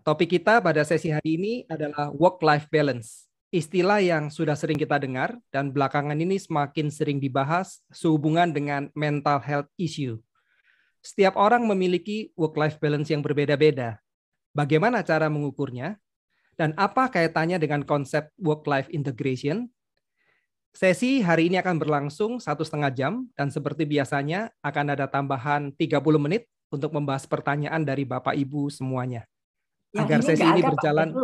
Topik kita pada sesi hari ini adalah work-life balance. Istilah yang sudah sering kita dengar dan belakangan ini semakin sering dibahas sehubungan dengan mental health issue. Setiap orang memiliki work-life balance yang berbeda-beda. Bagaimana cara mengukurnya? Dan apa kaitannya dengan konsep work-life integration? Sesi hari ini akan berlangsung 1,5 jam dan seperti biasanya akan ada tambahan 30 menit untuk membahas pertanyaan dari Bapak Ibu semuanya. Agar sesi ini berjalan,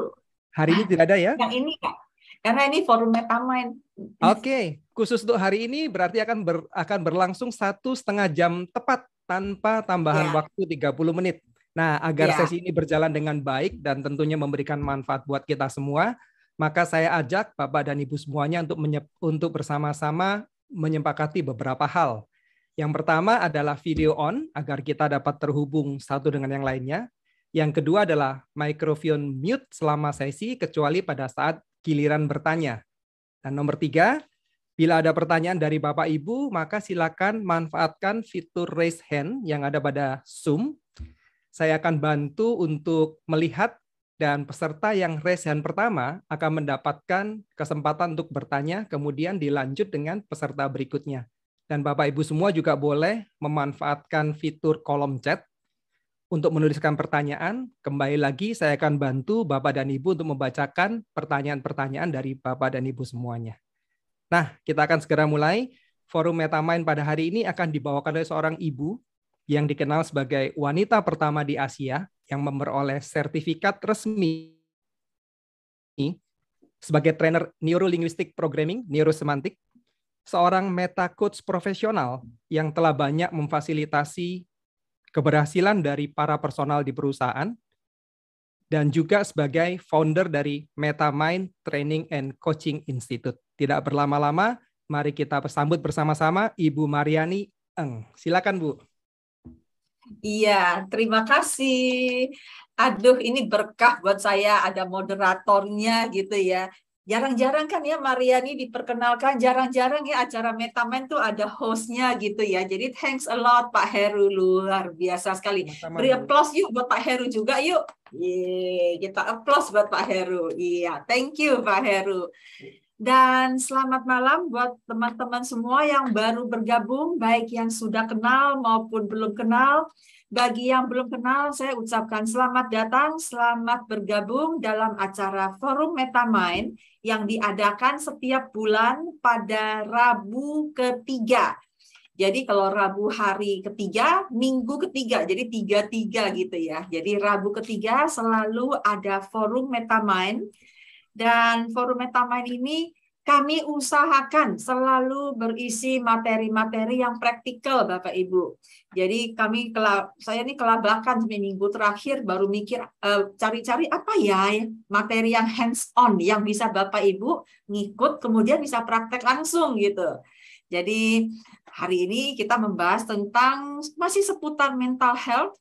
hari ini tidak ada ya? Yang ini Kak, karena ini forum Metamind. Oke, khusus untuk hari ini berarti akan berlangsung 1,5 jam tepat tanpa tambahan waktu 30 menit. Nah, agar sesi ini berjalan dengan baik dan tentunya memberikan manfaat buat kita semua, maka saya ajak Bapak dan Ibu semuanya untuk bersama-sama menyepakati beberapa hal. Yang pertama adalah video on, agar kita dapat terhubung satu dengan yang lainnya. Yang kedua adalah microphone mute selama sesi, kecuali pada saat giliran bertanya. Dan nomor 3, bila ada pertanyaan dari Bapak Ibu, maka silakan manfaatkan fitur raise hand yang ada pada Zoom. Saya akan bantu untuk melihat dan peserta yang raise hand pertama akan mendapatkan kesempatan untuk bertanya, kemudian dilanjut dengan peserta berikutnya. Dan Bapak Ibu semua juga boleh memanfaatkan fitur kolom chat untuk menuliskan pertanyaan. Kembali lagi saya akan bantu Bapak dan Ibu untuk membacakan pertanyaan-pertanyaan dari Bapak dan Ibu semuanya. Nah, kita akan segera mulai. Forum Metamind pada hari ini akan dibawakan oleh seorang ibu yang dikenal sebagai wanita pertama di Asia yang memperoleh sertifikat resmi sebagai trainer neurolinguistic programming, neurosemantik, seorang meta coach profesional yang telah banyak memfasilitasi keberhasilan dari para personal di perusahaan, dan juga sebagai founder dari Metamind Training and Coaching Institute. Tidak berlama-lama, mari kita sambut bersama-sama Ibu Mariani Eng. Silakan Bu. Iya, terima kasih. Aduh, ini berkah buat saya ada moderatornya gitu ya. Jarang-jarang kan ya Mariani diperkenalkan, jarang-jarang ya acara Metamind tuh ada hostnya gitu ya. Jadi thanks a lot Pak Heru, luar biasa sekali. Beri applause yuk buat Pak Heru juga yuk. Yeay, kita applause buat Pak Heru. Iya, thank you Pak Heru. Dan selamat malam buat teman-teman semua yang baru bergabung, baik yang sudah kenal maupun belum kenal. Bagi yang belum kenal, saya ucapkan selamat datang, selamat bergabung dalam acara Forum Metamind yang diadakan setiap bulan pada Rabu ketiga. Jadi kalau Rabu hari ketiga, Minggu ketiga, jadi 3-3 gitu ya. Jadi Rabu ketiga selalu ada Forum Metamind. Dan forum Metamind ini kami usahakan selalu berisi materi-materi yang praktikal Bapak Ibu. Jadi saya ini kelabakan minggu terakhir baru mikir cari-cari apa ya materi yang hands on yang bisa Bapak Ibu ngikut kemudian bisa praktek langsung gitu. Jadi hari ini kita membahas tentang masih seputar mental health.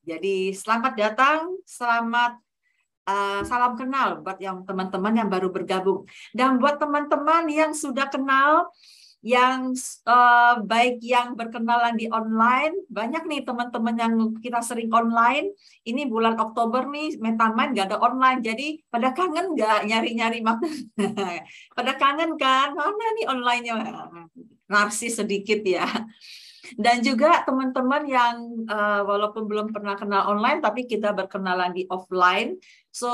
Jadi selamat datang, salam kenal buat yang teman-teman yang baru bergabung. Dan buat teman-teman yang sudah kenal, yang baik yang berkenalan di online, banyak nih teman-teman yang kita sering online. Ini bulan Oktober nih, Metamind nggak ada online. Jadi pada kangen nggak nyari-nyari materi? Pada kangen kan? Mana nih online-nya? Narsis sedikit ya. Dan juga teman-teman yang walaupun belum pernah kenal online, tapi kita berkenalan di offline. So,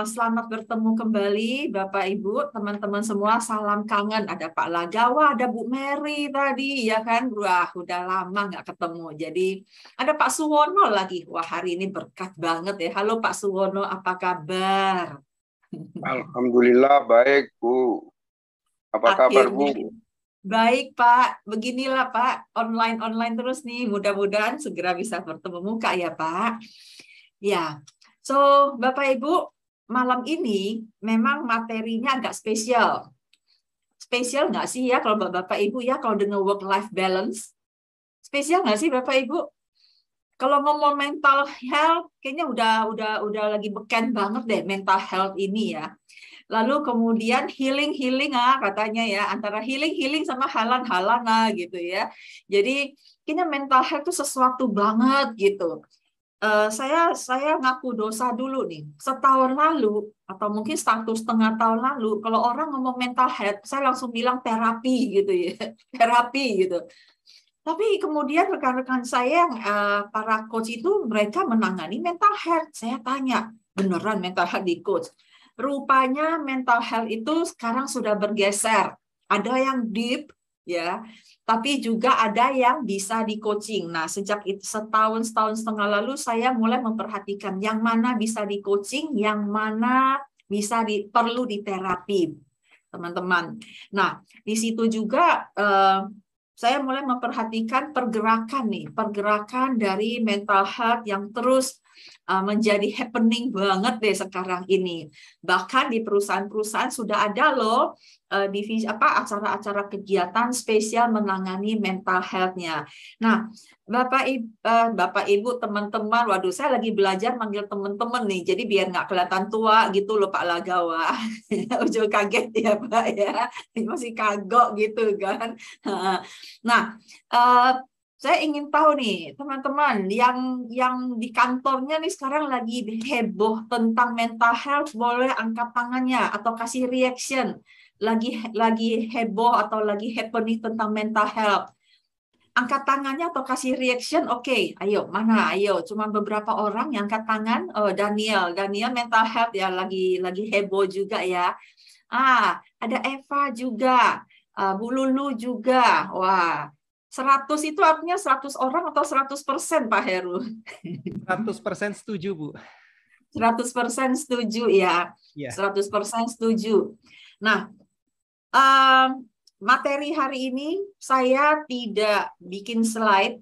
selamat bertemu kembali Bapak Ibu, teman-teman semua, salam kangen. Ada Pak Lagawa, ada Bu Mary tadi, ya kan? Wah, udah lama nggak ketemu. Jadi, ada Pak Suwono lagi. Wah, hari ini berkat banget ya. Halo Pak Suwono, apa kabar? Alhamdulillah, baik Bu. Apa kabar Bu? Baik Pak, beginilah Pak, online terus nih, mudah-mudahan segera bisa bertemu muka ya Pak. Ya, so Bapak Ibu, malam ini memang materinya agak spesial. Spesial nggak sih ya kalau Bapak Ibu ya, kalau dengan work-life balance? Spesial nggak sih Bapak Ibu? Kalau ngomong mental health, kayaknya udah lagi beken banget deh mental health ini ya. Lalu kemudian healing katanya ya, antara healing sama halan gitu ya. Jadi kayaknya mental health itu sesuatu banget gitu. saya ngaku dosa dulu nih. Setahun lalu atau mungkin 1,5 tahun lalu, kalau orang ngomong mental health, saya langsung bilang terapi gitu ya, terapi gitu. Tapi kemudian rekan-rekan saya, para coach itu mereka menangani mental health. Saya tanya, beneran mental health di coach? Rupanya mental health itu sekarang sudah bergeser. Ada yang deep, ya, tapi juga ada yang bisa di coaching. Nah, sejak itu setahun setengah lalu saya mulai memperhatikan yang mana bisa di coaching, yang mana bisa perlu di terapi, teman-teman. Nah, di situ juga saya mulai memperhatikan pergerakan dari mental health yang terus menjadi happening banget deh sekarang ini. Bahkan di perusahaan-perusahaan sudah ada loh divisi acara-acara kegiatan spesial menangani mental health-nya. Nah, Bapak Ibu, teman-teman, waduh saya lagi belajar manggil teman-teman nih, jadi biar nggak kelihatan tua gitu loh Pak Lagawa. Ujo kaget ya Pak ya, masih kagok gitu kan. Nah, saya ingin tahu nih teman-teman yang di kantornya nih sekarang lagi heboh tentang mental health, boleh angkat tangannya atau kasih reaction. Lagi heboh atau lagi happening tentang mental health. Angkat tangannya atau kasih reaction, oke. Ayo, mana? Ayo, cuma beberapa orang yang angkat tangan. Oh, Daniel mental health ya lagi heboh juga ya. Ada Eva juga, Bu Lulu juga. Wah, 100 itu artinya 100 orang atau 100% Pak Heru? 100% setuju, Bu. 100% setuju ya. 100% setuju. Nah, materi hari ini saya tidak bikin slide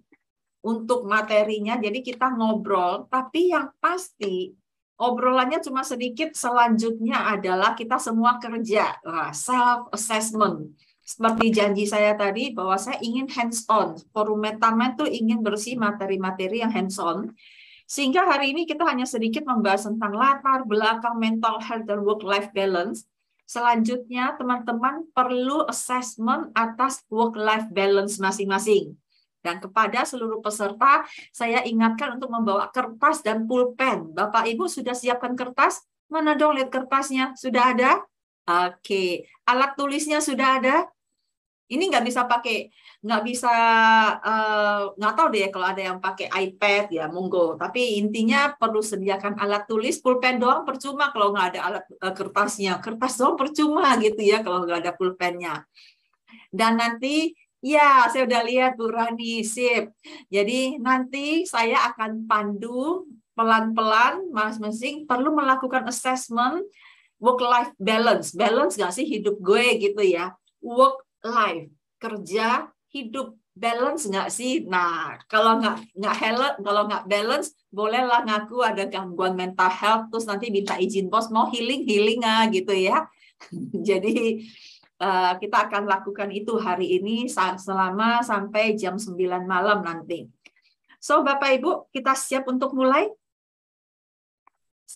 untuk materinya, jadi kita ngobrol, tapi yang pasti obrolannya cuma sedikit, selanjutnya adalah kita semua kerja, self-assessment. Seperti janji saya tadi, bahwa saya ingin hands-on. Forum Metaman itu ingin bersih materi-materi yang hands-on. Sehingga hari ini kita hanya sedikit membahas tentang latar belakang mental health dan work-life balance. Selanjutnya, teman-teman perlu assessment atas work-life balance masing-masing. Dan kepada seluruh peserta, saya ingatkan untuk membawa kertas dan pulpen. Bapak Ibu sudah siapkan kertas? Mana dong lihat kertasnya? Sudah ada? Oke. Alat tulisnya sudah ada? Ini nggak bisa pakai, nggak tahu deh kalau ada yang pakai iPad ya monggo. Tapi intinya perlu sediakan alat tulis, pulpen doang percuma kalau nggak ada alat kertasnya. Kertas doang percuma gitu ya kalau nggak ada pulpennya. Dan nanti ya saya udah lihat Bu Rani, sip. Jadi nanti saya akan pandu pelan-pelan masing-masing perlu melakukan assessment work-life balance. Balance nggak sih hidup gue gitu ya. Work life, kerja, hidup, balance nggak sih? Nah, kalau nggak balance, bolehlah ngaku ada gangguan mental health, terus nanti minta izin bos mau healing gitu ya. Jadi kita akan lakukan itu hari ini selama sampai jam 9 malam nanti. So, Bapak Ibu, kita siap untuk mulai?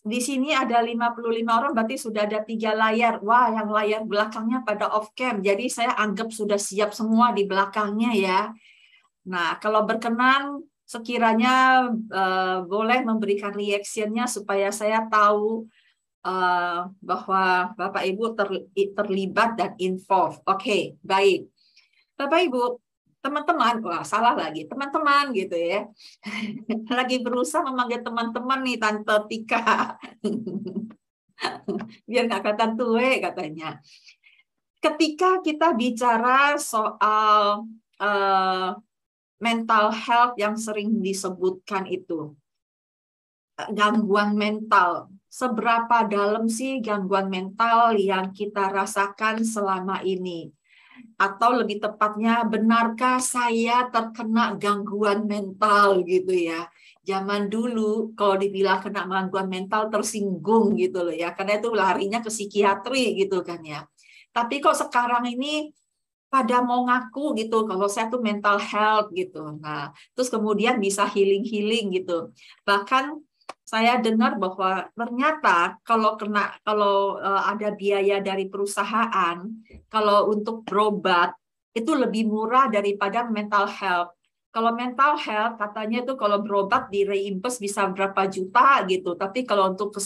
Di sini ada 55 orang, berarti sudah ada 3 layar. Wah, yang layar belakangnya pada off cam. Jadi saya anggap sudah siap semua di belakangnya ya. Nah, kalau berkenan, sekiranya boleh memberikan reaction-nya supaya saya tahu bahwa Bapak Ibu terlibat dan involved. Oke, baik. Bapak Ibu, teman-teman, wah salah lagi, teman-teman gitu ya. Lagi berusaha memanggil teman-teman nih Tante Tika. Biar nggak kata tue katanya. Ketika kita bicara soal mental health yang sering disebutkan itu, gangguan mental. Seberapa dalam sih gangguan mental yang kita rasakan selama ini? Atau lebih tepatnya, benarkah saya terkena gangguan mental gitu ya? Zaman dulu kalau dibilang kena gangguan mental tersinggung gitu loh ya, karena itu larinya ke psikiatri gitu kan ya. Tapi kok sekarang ini pada mau ngaku gitu kalau saya tuh mental health gitu. Nah, terus kemudian bisa healing gitu. Bahkan saya dengar bahwa ternyata kalau ada biaya dari perusahaan, kalau untuk berobat itu lebih murah daripada mental health. Kalau mental health katanya itu kalau berobat di reimburse bisa berapa juta gitu. Tapi kalau untuk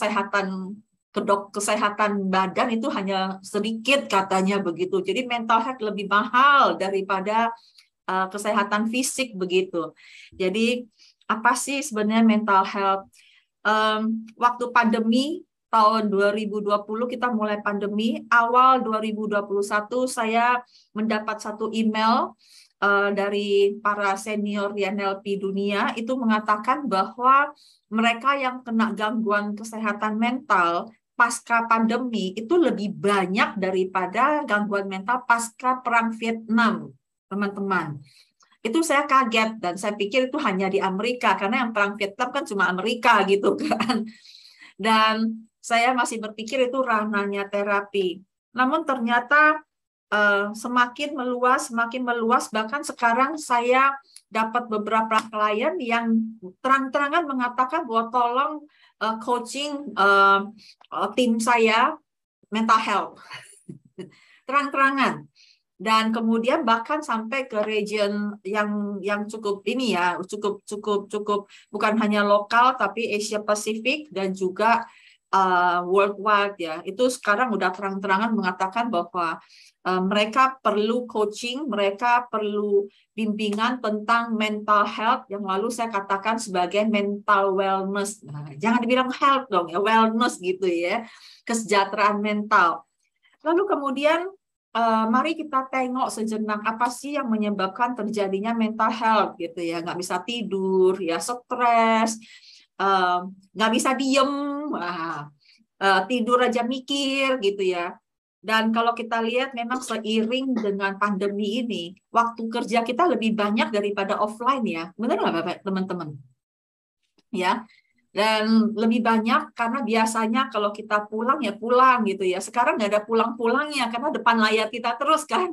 kesehatan badan itu hanya sedikit katanya begitu. Jadi mental health lebih mahal daripada kesehatan fisik begitu. Jadi apa sih sebenarnya mental health? Waktu pandemi tahun 2020 kita mulai pandemi, awal 2021 saya mendapat satu email dari para senior di NLP dunia itu mengatakan bahwa mereka yang kena gangguan kesehatan mental pasca pandemi itu lebih banyak daripada gangguan mental pasca perang Vietnam, teman-teman. Itu saya kaget dan saya pikir itu hanya di Amerika karena yang perang Vietnam kan cuma Amerika gitu kan. Dan saya masih berpikir itu ranahnya terapi. Namun ternyata semakin meluas, bahkan sekarang saya dapat beberapa klien yang terang-terangan mengatakan bahwa tolong coaching tim saya mental health. Terang-terangan. Dan kemudian bahkan sampai ke region yang cukup ini ya, cukup bukan hanya lokal tapi Asia Pasifik dan juga worldwide ya. Itu sekarang udah terang-terangan mengatakan bahwa mereka perlu coaching, mereka perlu bimbingan tentang mental health yang lalu saya katakan sebagai mental wellness. Nah, jangan dibilang health dong ya, wellness gitu ya, kesejahteraan mental. Lalu kemudian mari kita tengok sejenak apa sih yang menyebabkan terjadinya mental health gitu ya, nggak bisa tidur, ya stres, nggak bisa diem, tidur aja mikir gitu ya. Dan kalau kita lihat memang seiring dengan pandemi ini, waktu kerja kita lebih banyak daripada offline ya, benar nggak Bapak teman-teman? Ya. Dan lebih banyak karena biasanya kalau kita pulang ya pulang gitu ya. Sekarang nggak ada pulang-pulangnya karena depan layar kita terus kan.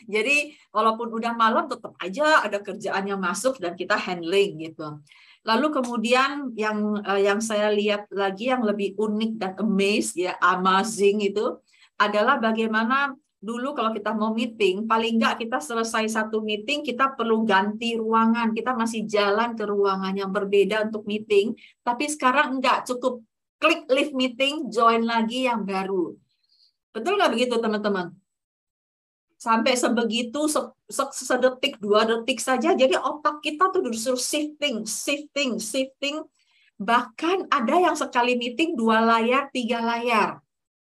Jadi walaupun udah malam tetap aja ada kerjaan yang masuk dan kita handling gitu. Lalu kemudian yang saya lihat lagi yang lebih unik dan amazing itu adalah bagaimana dulu kalau kita mau meeting, paling nggak kita selesai satu meeting, kita perlu ganti ruangan. Kita masih jalan ke ruangan yang berbeda untuk meeting. Tapi sekarang nggak, cukup klik live meeting, join lagi yang baru. Betul nggak begitu, teman-teman? Sampai sebegitu, sedetik, 2 detik saja. Jadi otak kita tuh disuruh shifting. Bahkan ada yang sekali meeting 2 layar, 3 layar.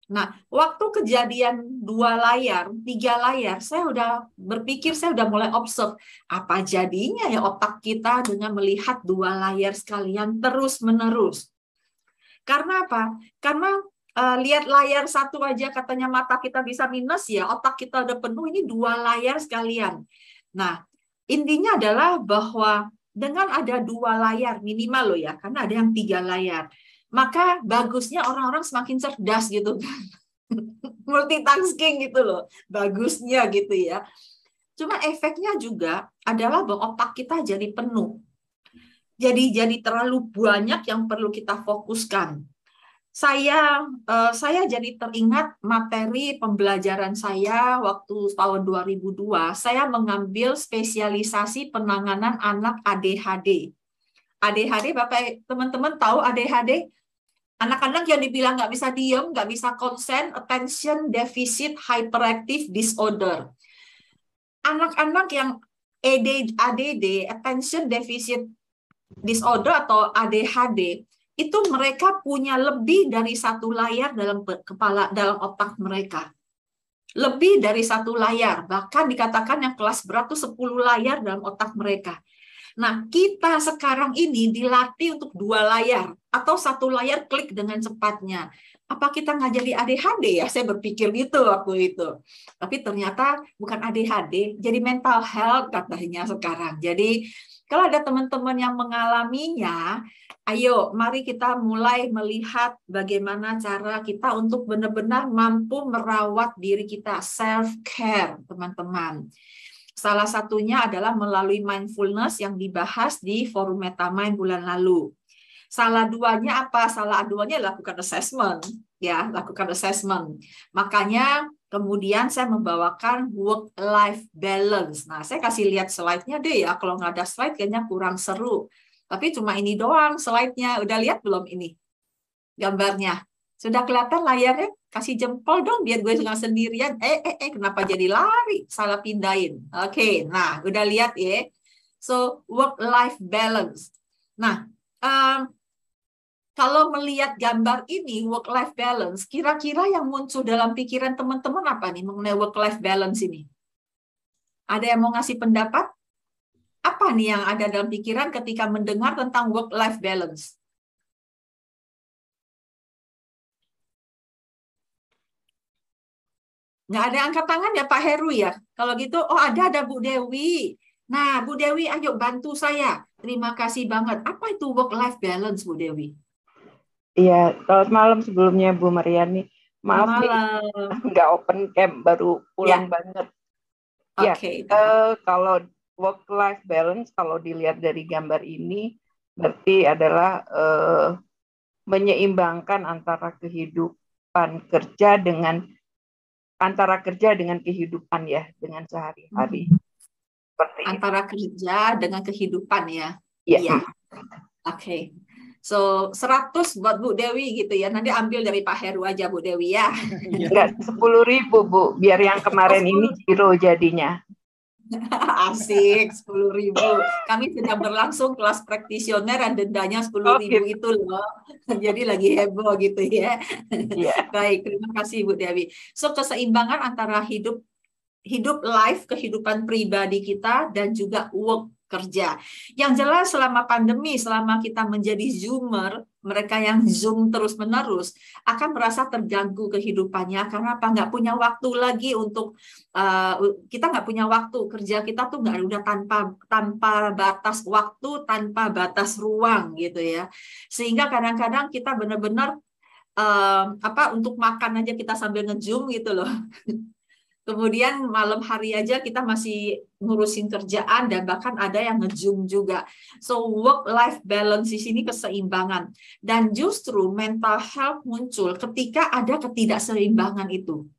Nah, waktu kejadian 2 layar, 3 layar, saya udah berpikir, saya udah mulai observe, apa jadinya ya otak kita dengan melihat 2 layar sekalian terus-menerus. Karena apa? Karena lihat layar satu aja katanya mata kita bisa minus ya, otak kita udah penuh, ini 2 layar sekalian. Nah, intinya adalah bahwa dengan ada 2 layar minimal loh ya, karena ada yang 3 layar. Maka bagusnya orang-orang semakin cerdas gitu kan. Multitasking gitu loh. Bagusnya gitu ya. Cuma efeknya juga adalah bahwa otak kita jadi penuh. Jadi terlalu banyak yang perlu kita fokuskan. Saya jadi teringat materi pembelajaran saya waktu tahun 2002. Saya mengambil spesialisasi penanganan anak ADHD. ADHD, Bapak teman-teman tahu ADHD? Anak-anak yang dibilang nggak bisa diem, nggak bisa konsen, attention deficit hyperactive disorder. Anak-anak yang ADD, attention deficit disorder atau ADHD, itu mereka punya lebih dari 1 layar dalam kepala, dalam otak mereka. Lebih dari 1 layar, bahkan dikatakan yang kelas berat itu 10 layar dalam otak mereka. Nah, kita sekarang ini dilatih untuk 2 layar atau 1 layar klik dengan cepatnya. Apa kita nggak jadi ADHD ya? Saya berpikir gitu waktu itu. Tapi ternyata bukan ADHD, jadi mental health katanya sekarang. Jadi kalau ada teman-teman yang mengalaminya, ayo mari kita mulai melihat bagaimana cara kita untuk benar-benar mampu merawat diri kita, self-care, teman-teman. Salah satunya adalah melalui mindfulness yang dibahas di forum MetaMind bulan lalu. Salah duanya apa? Salah duanya lakukan assessment, ya, lakukan assessment. Makanya Kemudian saya membawakan work-life balance. Nah, saya kasih lihat slide-nya deh ya. Kalau nggak ada slide kayaknya kurang seru. Tapi cuma ini doang slide-nya. Udah lihat belum ini gambarnya? Sudah kelihatan layarnya? Kasih jempol dong biar gue nggak sendirian. Kenapa jadi lari? Salah pindahin. Oke, nah udah lihat ya. So, work-life balance. Nah, kalau melihat gambar ini, work-life balance, kira-kira yang muncul dalam pikiran teman-teman apa nih mengenai work-life balance ini? Ada yang mau ngasih pendapat? Apa nih yang ada dalam pikiran ketika mendengar tentang work-life balance? Nggak ada angkat tangan ya Pak Heru ya? Kalau gitu, oh ada Bu Dewi. Nah, Bu Dewi, ayo bantu saya. Terima kasih banget. Apa itu work-life balance, Bu Dewi? Iya, selamat malam sebelumnya Bu Mariani. Maaf nih, nggak open cam, baru pulang banget. Oke. Kalau work-life balance, kalau dilihat dari gambar ini, berarti adalah menyeimbangkan antara kehidupan kerja dengan kehidupan ya, dengan sehari-hari. Seperti antara kerja dengan kehidupan ya. Iya. Oke. So 100 buat Bu Dewi gitu ya. Nanti ambil dari Pak Heru aja Bu Dewi ya. Enggak, 10.000 Bu, biar yang kemarin ini zero jadinya. Asik, 10.000. Kami sedang berlangsung kelas praktisioner dan dendanya 10.000 itu loh. Jadi lagi heboh gitu ya. Baik, terima kasih Bu Dewi. So keseimbangan antara hidup life, kehidupan pribadi kita dan juga work kerja. Yang jelas selama pandemi, selama kita menjadi Zoomer, mereka yang Zoom terus-menerus akan merasa terganggu kehidupannya karena apa? Nggak punya waktu lagi untuk kita nggak punya waktu, kerja kita tuh nggak udah tanpa batas waktu, tanpa batas ruang gitu ya. Sehingga kadang-kadang kita benar-benar untuk makan aja kita sambil nge-zoom gitu loh. Kemudian malam hari aja kita masih ngurusin kerjaan dan bahkan ada yang nge-zoom juga. So work-life balance di sini keseimbangan. Dan justru mental health muncul ketika ada ketidakseimbangan itu.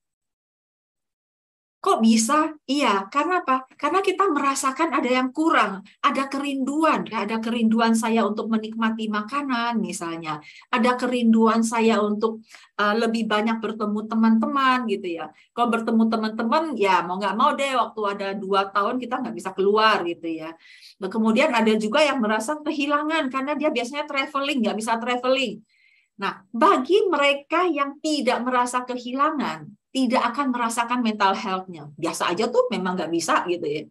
Kok bisa? Iya, karena apa? Karena kita merasakan ada yang kurang, ada kerinduan. Ada kerinduan saya untuk menikmati makanan misalnya. Ada kerinduan saya untuk lebih banyak bertemu teman-teman gitu ya. Kalau bertemu teman-teman ya mau nggak mau deh waktu ada 2 tahun kita nggak bisa keluar gitu ya. Nah, kemudian ada juga yang merasa kehilangan karena dia biasanya traveling, nggak bisa traveling. Nah, bagi mereka yang tidak merasa kehilangan, tidak akan merasakan mental health-nya. Biasa aja tuh memang nggak bisa gitu ya.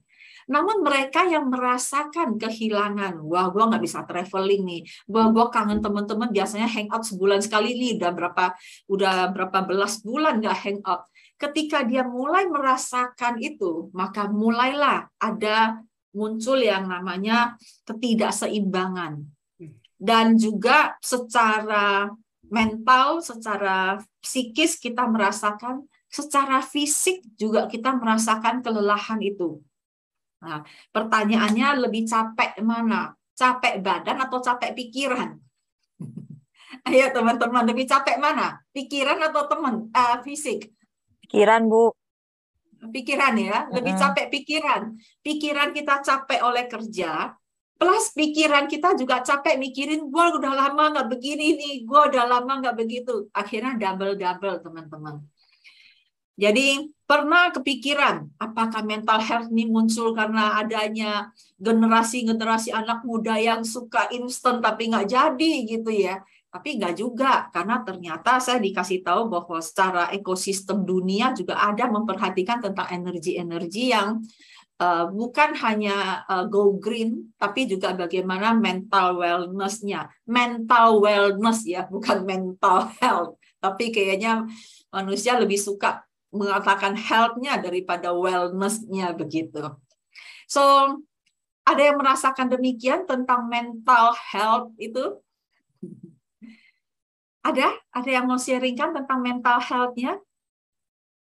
Namun mereka yang merasakan kehilangan, wah gue nggak bisa traveling nih, gue kangen teman-teman biasanya hangout sebulan sekali nih, udah berapa belas bulan nggak hangout. Ketika dia mulai merasakan itu, maka mulailah ada muncul yang namanya ketidakseimbangan. Dan juga secara mental, secara psikis kita merasakan, secara fisik juga kita merasakan kelelahan itu. Nah, pertanyaannya lebih capek mana? Capek badan atau capek pikiran? Ayo teman-teman, lebih capek mana? Pikiran atau fisik? Pikiran, Bu. Pikiran ya, lebih capek pikiran. Pikiran kita capek oleh kerja, plus pikiran kita juga capek mikirin, gue udah lama nggak begini nih, gue udah lama nggak begitu. Akhirnya double-double teman-teman. Jadi pernah kepikiran apakah mental health ini muncul karena adanya generasi anak muda yang suka instan tapi nggak jadi gitu ya. Tapi nggak juga, karena ternyata saya dikasih tahu bahwa secara ekosistem dunia juga ada memperhatikan tentang energi-energi yang bukan hanya go green, tapi juga bagaimana mental wellness-nya. Mental wellness ya, bukan mental health. Tapi kayaknya manusia lebih suka mengatakan health-nya daripada wellness-nya begitu. So, ada yang merasakan demikian tentang mental health itu? Ada yang mau sharingkan tentang mental health-nya?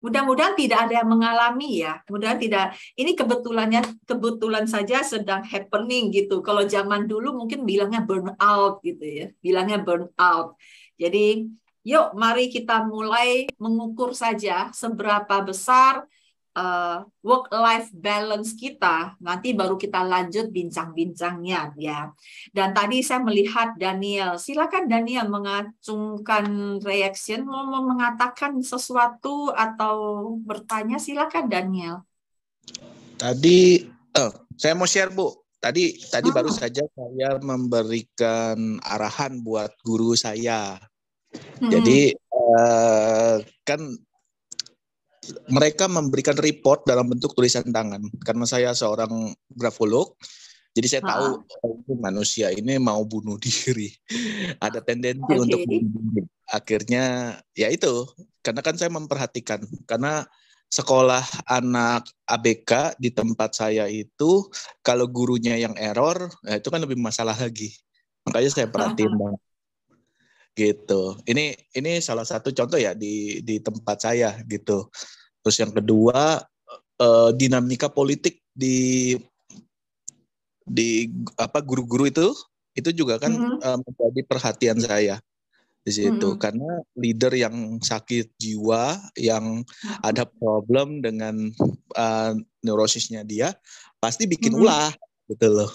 Mudah-mudahan tidak ada yang mengalami ya. Mudah-mudahan tidak. Ini kebetulan saja sedang happening gitu. Kalau zaman dulu mungkin bilangnya burnout gitu ya. Bilangnya burnout. Jadi Yuk, mari kita mulai mengukur saja seberapa besar work-life balance kita. Nanti baru kita lanjut bincang-bincangnya ya. Dan tadi saya melihat Daniel. Silakan Daniel mengacungkan reaction, mau mengatakan sesuatu atau bertanya. Silakan Daniel. Tadi saya mau share, Bu. Tadi baru saja saya memberikan arahan buat guru saya. Jadi kan mereka memberikan report dalam bentuk tulisan tangan. Karena saya seorang grafolog, jadi saya tahu manusia ini mau bunuh diri. Ada tendensi untuk bunuh diri. Akhirnya ya itu, karena kan saya memperhatikan. Karena sekolah anak ABK di tempat saya itu, kalau gurunya yang error, ya itu kan lebih masalah lagi. Makanya saya perhatiin banget. Gitu. Ini salah satu contoh ya di tempat saya gitu. Terus yang kedua, dinamika politik di guru-guru itu juga kan menjadi perhatian saya di situ, karena leader yang sakit jiwa, yang ada problem dengan neurosisnya dia pasti bikin ulah gitu loh.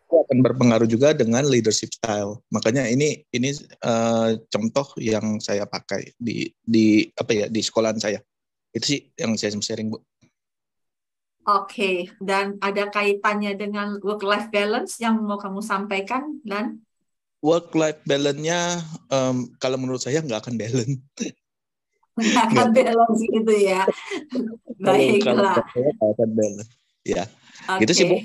Akan berpengaruh juga dengan leadership style. Makanya ini contoh yang saya pakai di sekolahan saya. Itu sih yang saya sharing, Bu. Oke, dan ada kaitannya dengan work-life balance yang mau kamu sampaikan, Dan? Work-life balance-nya kalau menurut saya nggak akan balance. Nggak akan balance gitu ya. Baiklah. Kalau saya nggak akan balance. Ya, gitu sih, Bu.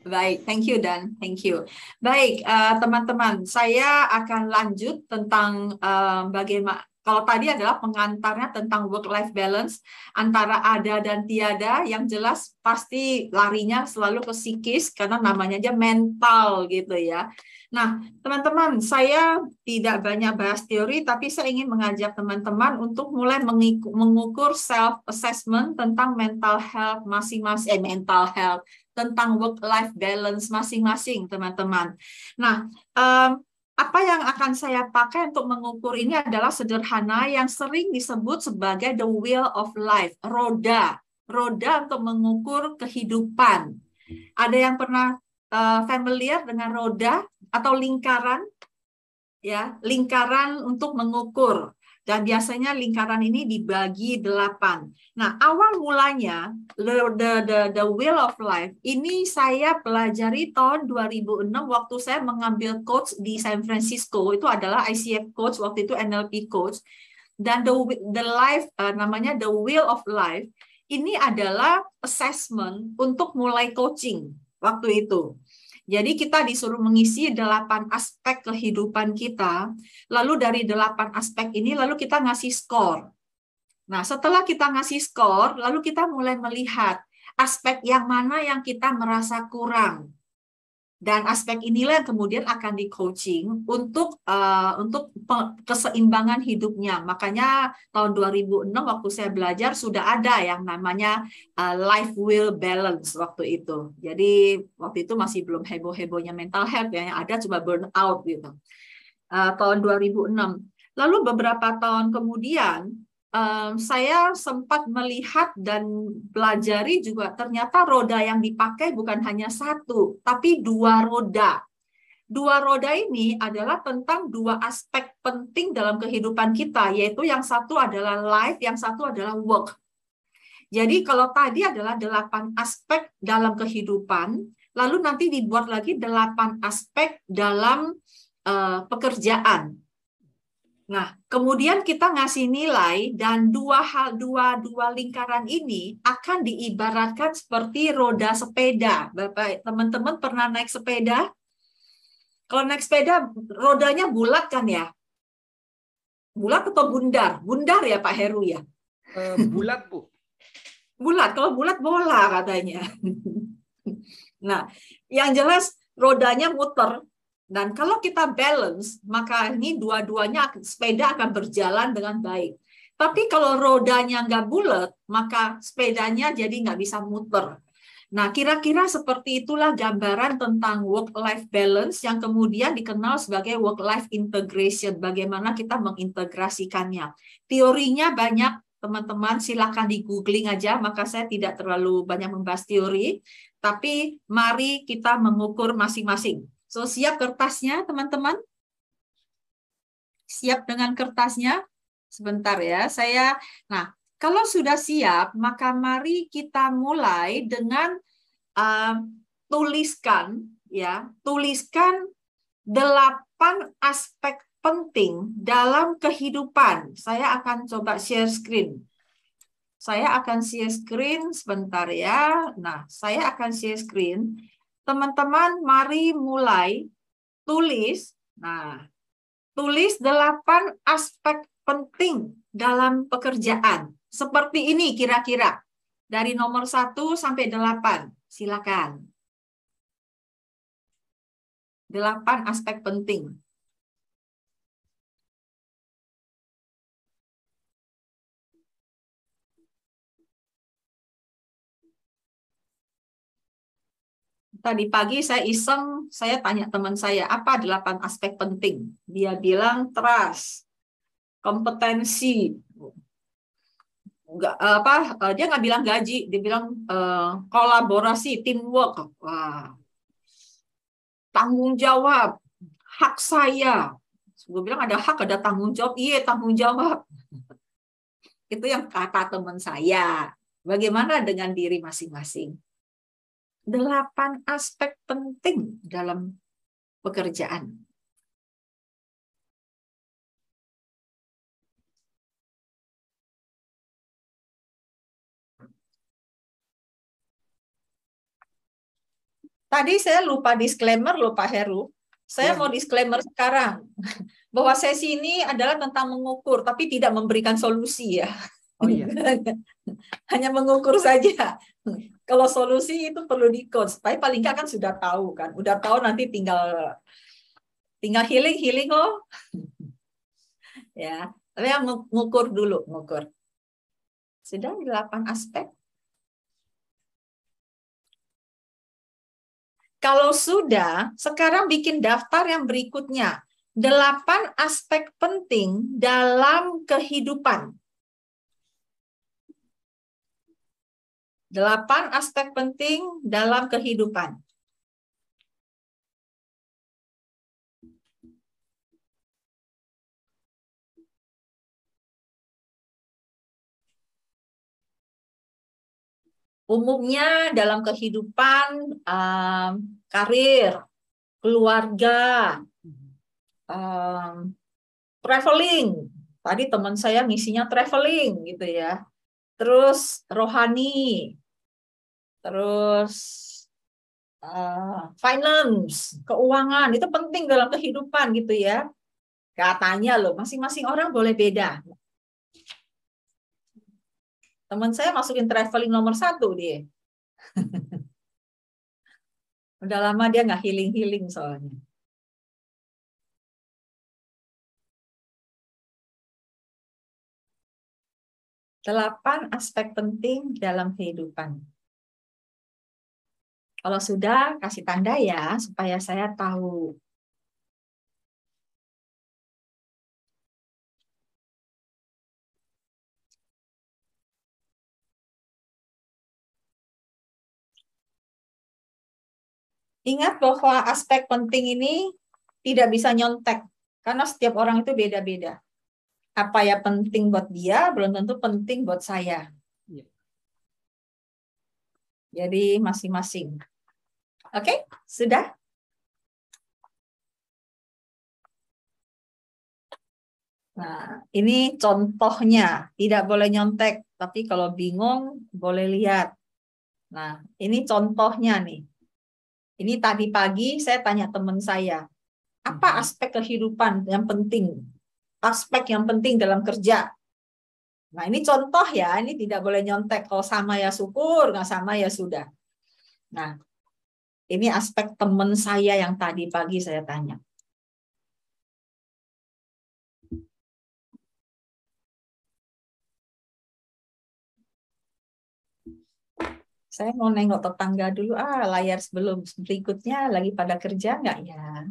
Baik, thank you Dan, thank you. Baik, teman-teman, saya akan lanjut tentang bagaimana. Kalau tadi adalah pengantarnya tentang work-life balance antara ada dan tiada, yang jelas pasti larinya selalu ke psikis karena namanya aja mental gitu ya. Nah, teman-teman, saya tidak banyak bahas teori, tapi saya ingin mengajak teman-teman untuk mulai mengukur self-assessment tentang mental health masing-masing, tentang work-life balance masing-masing, teman-teman. Nah, apa yang akan saya pakai untuk mengukur ini adalah sederhana yang sering disebut sebagai the wheel of life, roda untuk mengukur kehidupan. Ada yang pernah familiar dengan roda atau lingkaran? Ya, lingkaran untuk mengukur. Dan biasanya lingkaran ini dibagi 8. Nah, awal mulanya the wheel of life ini saya pelajari tahun 2006 waktu saya mengambil coach di San Francisco. Itu adalah ICF coach, waktu itu NLP coach. Dan the life namanya the wheel of life ini adalah assessment untuk mulai coaching waktu itu. Jadi kita disuruh mengisi 8 aspek kehidupan kita, lalu dari 8 aspek ini lalu kita ngasih skor. Nah, setelah kita ngasih skor, lalu kita mulai melihat aspek yang mana yang kita merasa kurang. Dan aspek inilah yang kemudian akan di-coaching untuk keseimbangan hidupnya. Makanya tahun 2006 waktu saya belajar sudah ada yang namanya life wheel balance waktu itu. Jadi waktu itu masih belum heboh-hebohnya mental health, yang ada cuma burnout gitu. Tahun 2006. Lalu beberapa tahun kemudian saya sempat melihat dan pelajari juga ternyata roda yang dipakai bukan hanya 1, tapi 2 roda. 2 roda ini adalah tentang 2 aspek penting dalam kehidupan kita, yaitu yang satu adalah life, yang satu adalah work. Jadi kalau tadi adalah 8 aspek dalam kehidupan, lalu nanti dibuat lagi 8 aspek dalam pekerjaan. Nah, kemudian kita ngasih nilai dan dua lingkaran ini akan diibaratkan seperti roda sepeda. Bapak, teman-teman pernah naik sepeda? Kalau naik sepeda, rodanya bulat kan ya? Bulat atau bundar? Bundar ya Pak Heru ya? Bulat, Bu. Bulat, kalau bulat bola katanya. Nah, yang jelas rodanya muter. Dan kalau kita balance, maka ini dua-duanya sepeda akan berjalan dengan baik. Tapi kalau rodanya nggak bulat, maka sepedanya jadi nggak bisa muter. Nah, kira-kira seperti itulah gambaran tentang work-life balance yang kemudian dikenal sebagai work-life integration. Bagaimana kita mengintegrasikannya. Teorinya banyak, teman-teman. Silakan di googling aja, maka saya tidak terlalu banyak membahas teori. Tapi mari kita mengukur masing-masing. So, siap kertasnya, teman-teman? Siap dengan kertasnya? Sebentar ya, Nah, kalau sudah siap, maka mari kita mulai dengan tuliskan 8 aspek penting dalam kehidupan. Saya akan coba share screen. Sebentar ya. Nah, saya akan share screen. Teman-teman, mari mulai tulis. Nah, tulis 8 aspek penting dalam pekerjaan. Seperti ini kira-kira. Dari nomor 1 sampai 8. Silakan. 8 aspek penting. Tadi pagi saya iseng, saya tanya teman saya, apa 8 aspek penting? Dia bilang trust, kompetensi, dia nggak bilang gaji, dia bilang kolaborasi, teamwork, tanggung jawab, hak saya. Gue bilang ada hak, ada tanggung jawab. Iya, tanggung jawab. Itu yang kata teman saya. Bagaimana dengan diri masing-masing? 8 aspek penting dalam pekerjaan. Tadi saya lupa disclaimer loh Pak Heru. Saya mau disclaimer sekarang. Bahwa sesi ini adalah tentang mengukur, tapi tidak memberikan solusi ya. Oh iya. Hanya mengukur saja. Kalau solusi itu perlu di-coach. Tapi paling nggak kan sudah tahu kan. Udah tahu nanti tinggal healing loh. Ya, tapi yang mengukur dulu, mengukur. Sudah 8 aspek. Kalau sudah, sekarang bikin daftar yang berikutnya. 8 aspek penting dalam kehidupan. 8 aspek penting dalam kehidupan. Umumnya dalam kehidupan, karir, keluarga, traveling. Tadi teman saya ngisinya traveling gitu ya. Terus rohani, terus finance, keuangan, itu penting dalam kehidupan gitu ya. Katanya loh, masing-masing orang boleh beda. Teman saya masukin traveling nomor 1 dia. Udah lama dia nggak healing soalnya. Delapan aspek penting dalam kehidupan. Kalau sudah, kasih tanda ya, supaya saya tahu. Ingat bahwa aspek penting ini tidak bisa nyontek, karena setiap orang itu beda-beda. Apa ya penting buat dia, belum tentu penting buat saya. Jadi masing-masing. Oke, sudah? Nah, ini contohnya. Tidak boleh nyontek, tapi kalau bingung boleh lihat. Nah, ini contohnya nih. Ini tadi pagi saya tanya teman saya, apa aspek kehidupan yang penting? Aspek yang penting dalam kerja. Nah, ini contoh ya, ini tidak boleh nyontek. Kalau sama ya syukur, nggak sama ya sudah. Nah, ini aspek teman saya yang tadi pagi saya tanya. Saya mau nengok tetangga dulu. Layar sebelum berikutnya lagi pada kerja nggak ya?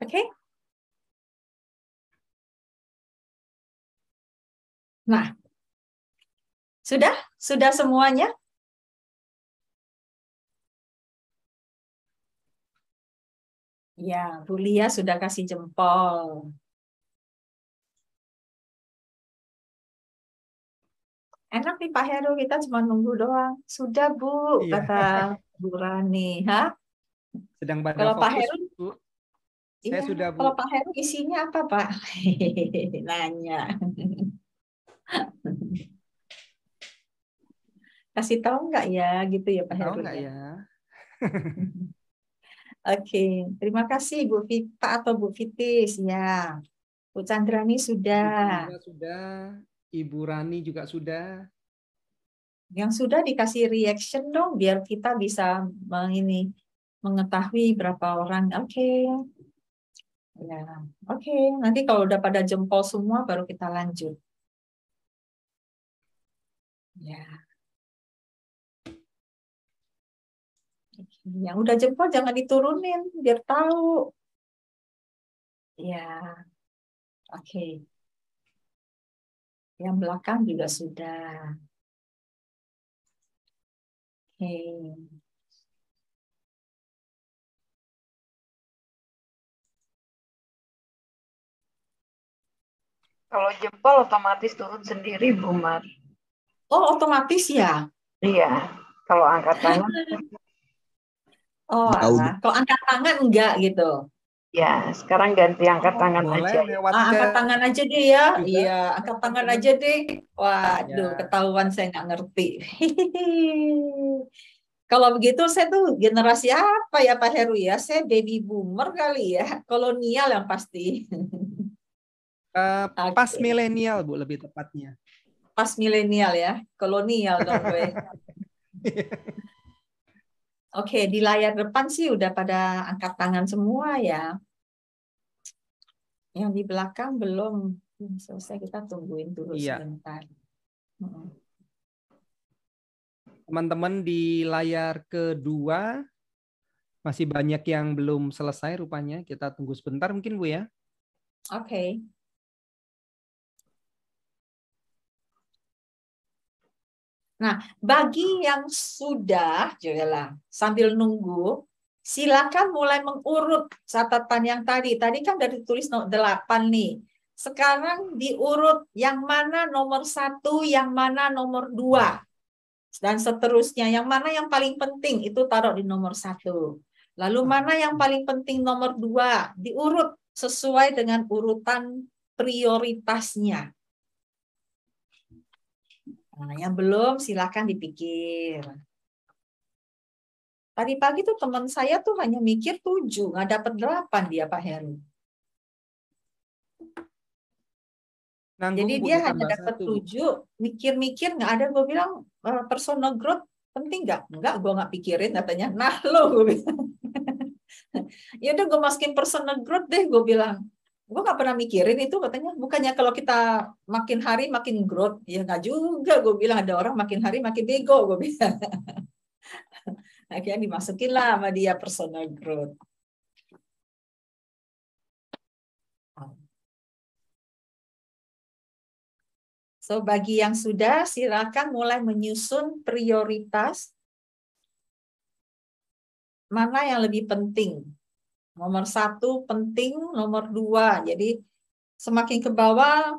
Oke. Nah, sudah semuanya? Ya, Bu Lia sudah kasih jempol. Enak nih Pak Heru, kita cuma nunggu doang. Sudah Bu, Iya. kata Bu Rani. Hah? Sedang pada Kalau Pak fokus, Heru, Bu. Saya iya. sudah, Bu. Kalau Pak Heru isinya apa Pak? Nanya. Kasih tahu nggak ya, gitu ya Pak Tahu Heru nggak ya? ya? Oke, terima kasih Bu Vita atau Bu Fitis ya. Bu Chandrani sudah. Bu Chandra sudah, Ibu Rani juga sudah. Yang sudah dikasih reaction dong, biar kita bisa mengetahui berapa orang. Oke. Ya, oke. Nanti kalau udah pada jempol semua, baru kita lanjut. Ya. Yang udah jempol jangan diturunin, biar tahu. Ya, oke. Yang belakang juga sudah. Oke. Kalau jempol otomatis turun sendiri, Bu Mar. Oh, otomatis ya? Iya. Kalau angkat tangan, Oh, Tahu. alah. Kalau angkat tangan enggak gitu. ya sekarang ganti angkat tangan Boleh aja. lewat ke Angkat tangan aja deh ya. juga. Iya, angkat tangan aja deh. Waduh, Ya. ketahuan saya nggak ngerti. Kalau begitu saya tuh generasi apa ya Pak Heru ya? Saya baby boomer kali ya. Kolonial yang pasti. Pas Oke. milenial, Bu, lebih tepatnya. Pas milenial ya. Kolonial dong gue. Oke, di layar depan sih udah pada angkat tangan semua ya. Yang di belakang belum. Selesai, kita tungguin dulu Iya. sebentar. Teman-teman di layar kedua masih banyak yang belum selesai rupanya. Kita tunggu sebentar mungkin, Bu ya. Oke. Nah, bagi yang sudah, Joella, sambil nunggu, silakan mulai mengurut catatan yang tadi. Tadi kan dari tulis 8 nih. Sekarang diurut yang mana nomor 1, yang mana nomor 2. Dan seterusnya. Yang mana yang paling penting, itu taruh di nomor 1. Lalu mana yang paling penting nomor 2, diurut sesuai dengan urutan prioritasnya. Nah, yang belum silakan dipikir. Tadi pagi tuh teman saya tuh hanya mikir 7, nggak dapat 8 dia Pak Heru. Nanggung, Jadi Bu, dia hanya ditambah dapat 1, Bu. 7, mikir-mikir nggak ada. Gue bilang, personal growth penting nggak? Nggak, gue nggak pikirin katanya. Nah lo, gue bilang. Ya udah gue masukin personal growth deh, gue bilang. Gue nggak pernah mikirin itu katanya. Bukannya kalau kita makin hari makin growth, ya nggak juga. Gue bilang ada orang makin hari makin bego, gue bilang. Akhirnya dimasukin lah sama dia personal growth. So, bagi yang sudah, silakan mulai menyusun prioritas mana yang lebih penting. Nomor 1 penting, nomor 2. Jadi, semakin ke bawah,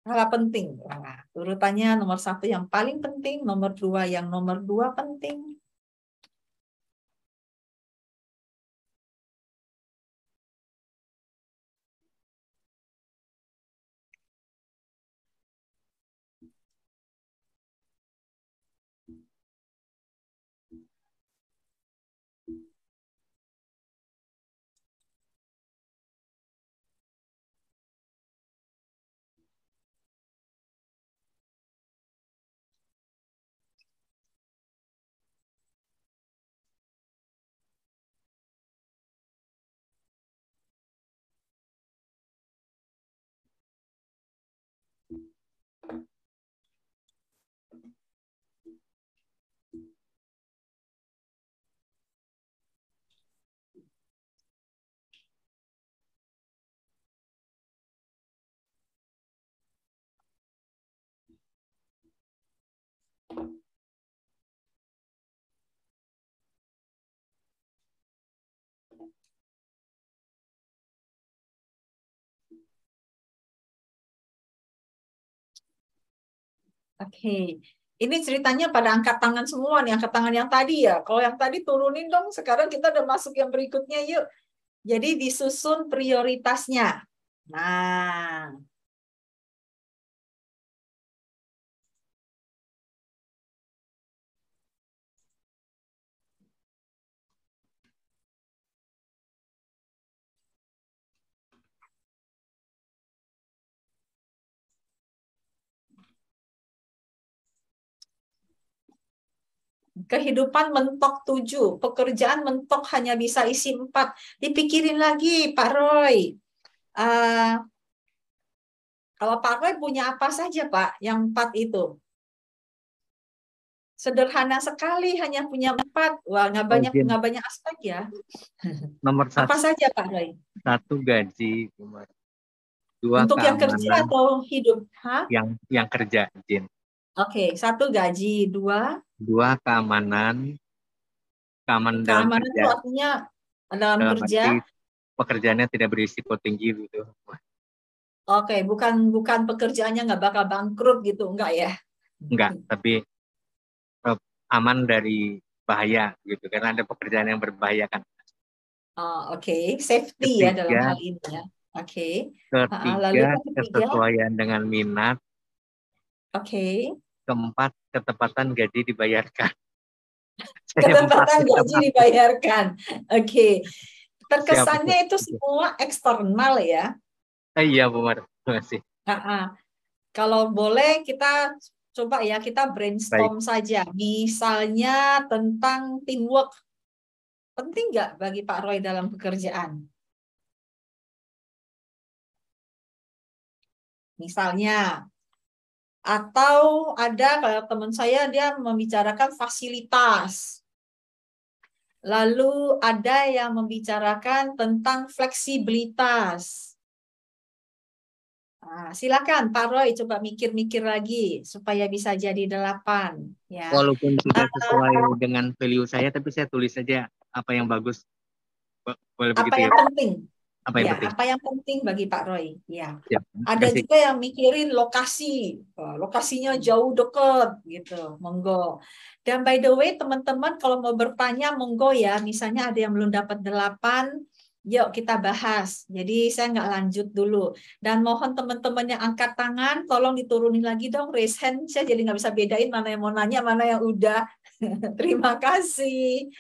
hal penting. Nah, urutannya nomor 1 yang paling penting, nomor 2 yang nomor 2 penting. Oke. Ini ceritanya pada angkat tangan semua nih, angkat tangan yang tadi ya. Kalau yang tadi turunin dong, sekarang kita udah masuk yang berikutnya yuk. Jadi disusun prioritasnya. Nah, kehidupan mentok 7, pekerjaan mentok hanya bisa isi 4. Dipikirin lagi, Pak Roy. Kalau Pak Roy punya apa saja, Pak, yang 4 itu? Sederhana sekali, hanya punya 4. Wah, nggak banyak aspek ya. Nomor 1. Apa saja, Pak Roy? 1 gaji, 2 untuk yang kerja keamanan, atau hidup? Hah? Yang kerja, Jin. Oke, 1 gaji, 2 keamanan. Dalam keamanan kerja. itu artinya dalam kerja. Arti pekerjaannya tidak berisiko tinggi gitu. Oke, bukan pekerjaannya nggak bakal bangkrut gitu, enggak ya? Enggak, tapi aman dari bahaya gitu, karena ada pekerjaan yang berbahaya kan. Oh, oke. Safety ya dalam hal ini ya. Oke. Lalu ketiga, kesesuaian dengan minat. Oke. Keempat, ketepatan gaji dibayarkan. Ketepatan gaji dibayarkan. Oke. Terkesannya itu semua eksternal ya. Iya, Bu Mar. Terima kasih. Kalau boleh kita coba ya, kita brainstorm saja. Misalnya tentang teamwork. Penting nggak bagi Pak Roy dalam pekerjaan? Misalnya. Atau ada kayak teman saya, dia membicarakan fasilitas. Lalu ada yang membicarakan tentang fleksibilitas. Nah, silakan Pak Roy coba mikir-mikir lagi supaya bisa jadi 8. Ya. Walaupun tidak sesuai dengan value saya, tapi saya tulis saja apa yang bagus. Boleh apa begitu yang ya? penting? Apa yang ya, penting? apa yang penting bagi Pak Roy? Ya. Ada Ada juga yang mikirin lokasi, lokasinya jauh dekat gitu, monggo. Dan by the way, teman-teman kalau mau bertanya, monggo ya. Misalnya ada yang belum dapat 8, yuk kita bahas. Jadi saya nggak lanjut dulu. Dan mohon teman-teman yang angkat tangan, tolong diturunin lagi dong, raise hand. Saya jadi nggak bisa bedain mana yang mau nanya, mana yang udah. Terima kasih.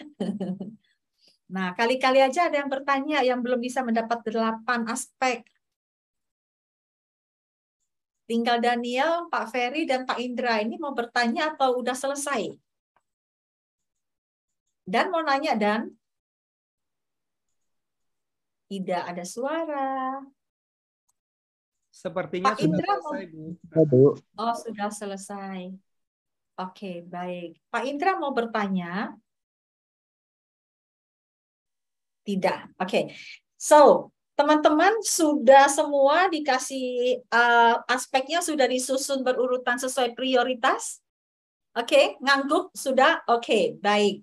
Nah, kali-kali aja ada yang bertanya yang belum bisa mendapat 8 aspek. Tinggal Daniel, Pak Ferry, dan Pak Indra. Ini mau bertanya atau udah selesai? Dan mau nanya, Dan? Tidak ada suara. Sepertinya Pak sudah Indra selesai, Bu. Oh, sudah selesai. Oke, baik. Pak Indra mau bertanya? Tidak. Oke. So, teman-teman sudah semua dikasih aspeknya sudah disusun berurutan sesuai prioritas? Oke, ngangguk sudah? Oke, baik.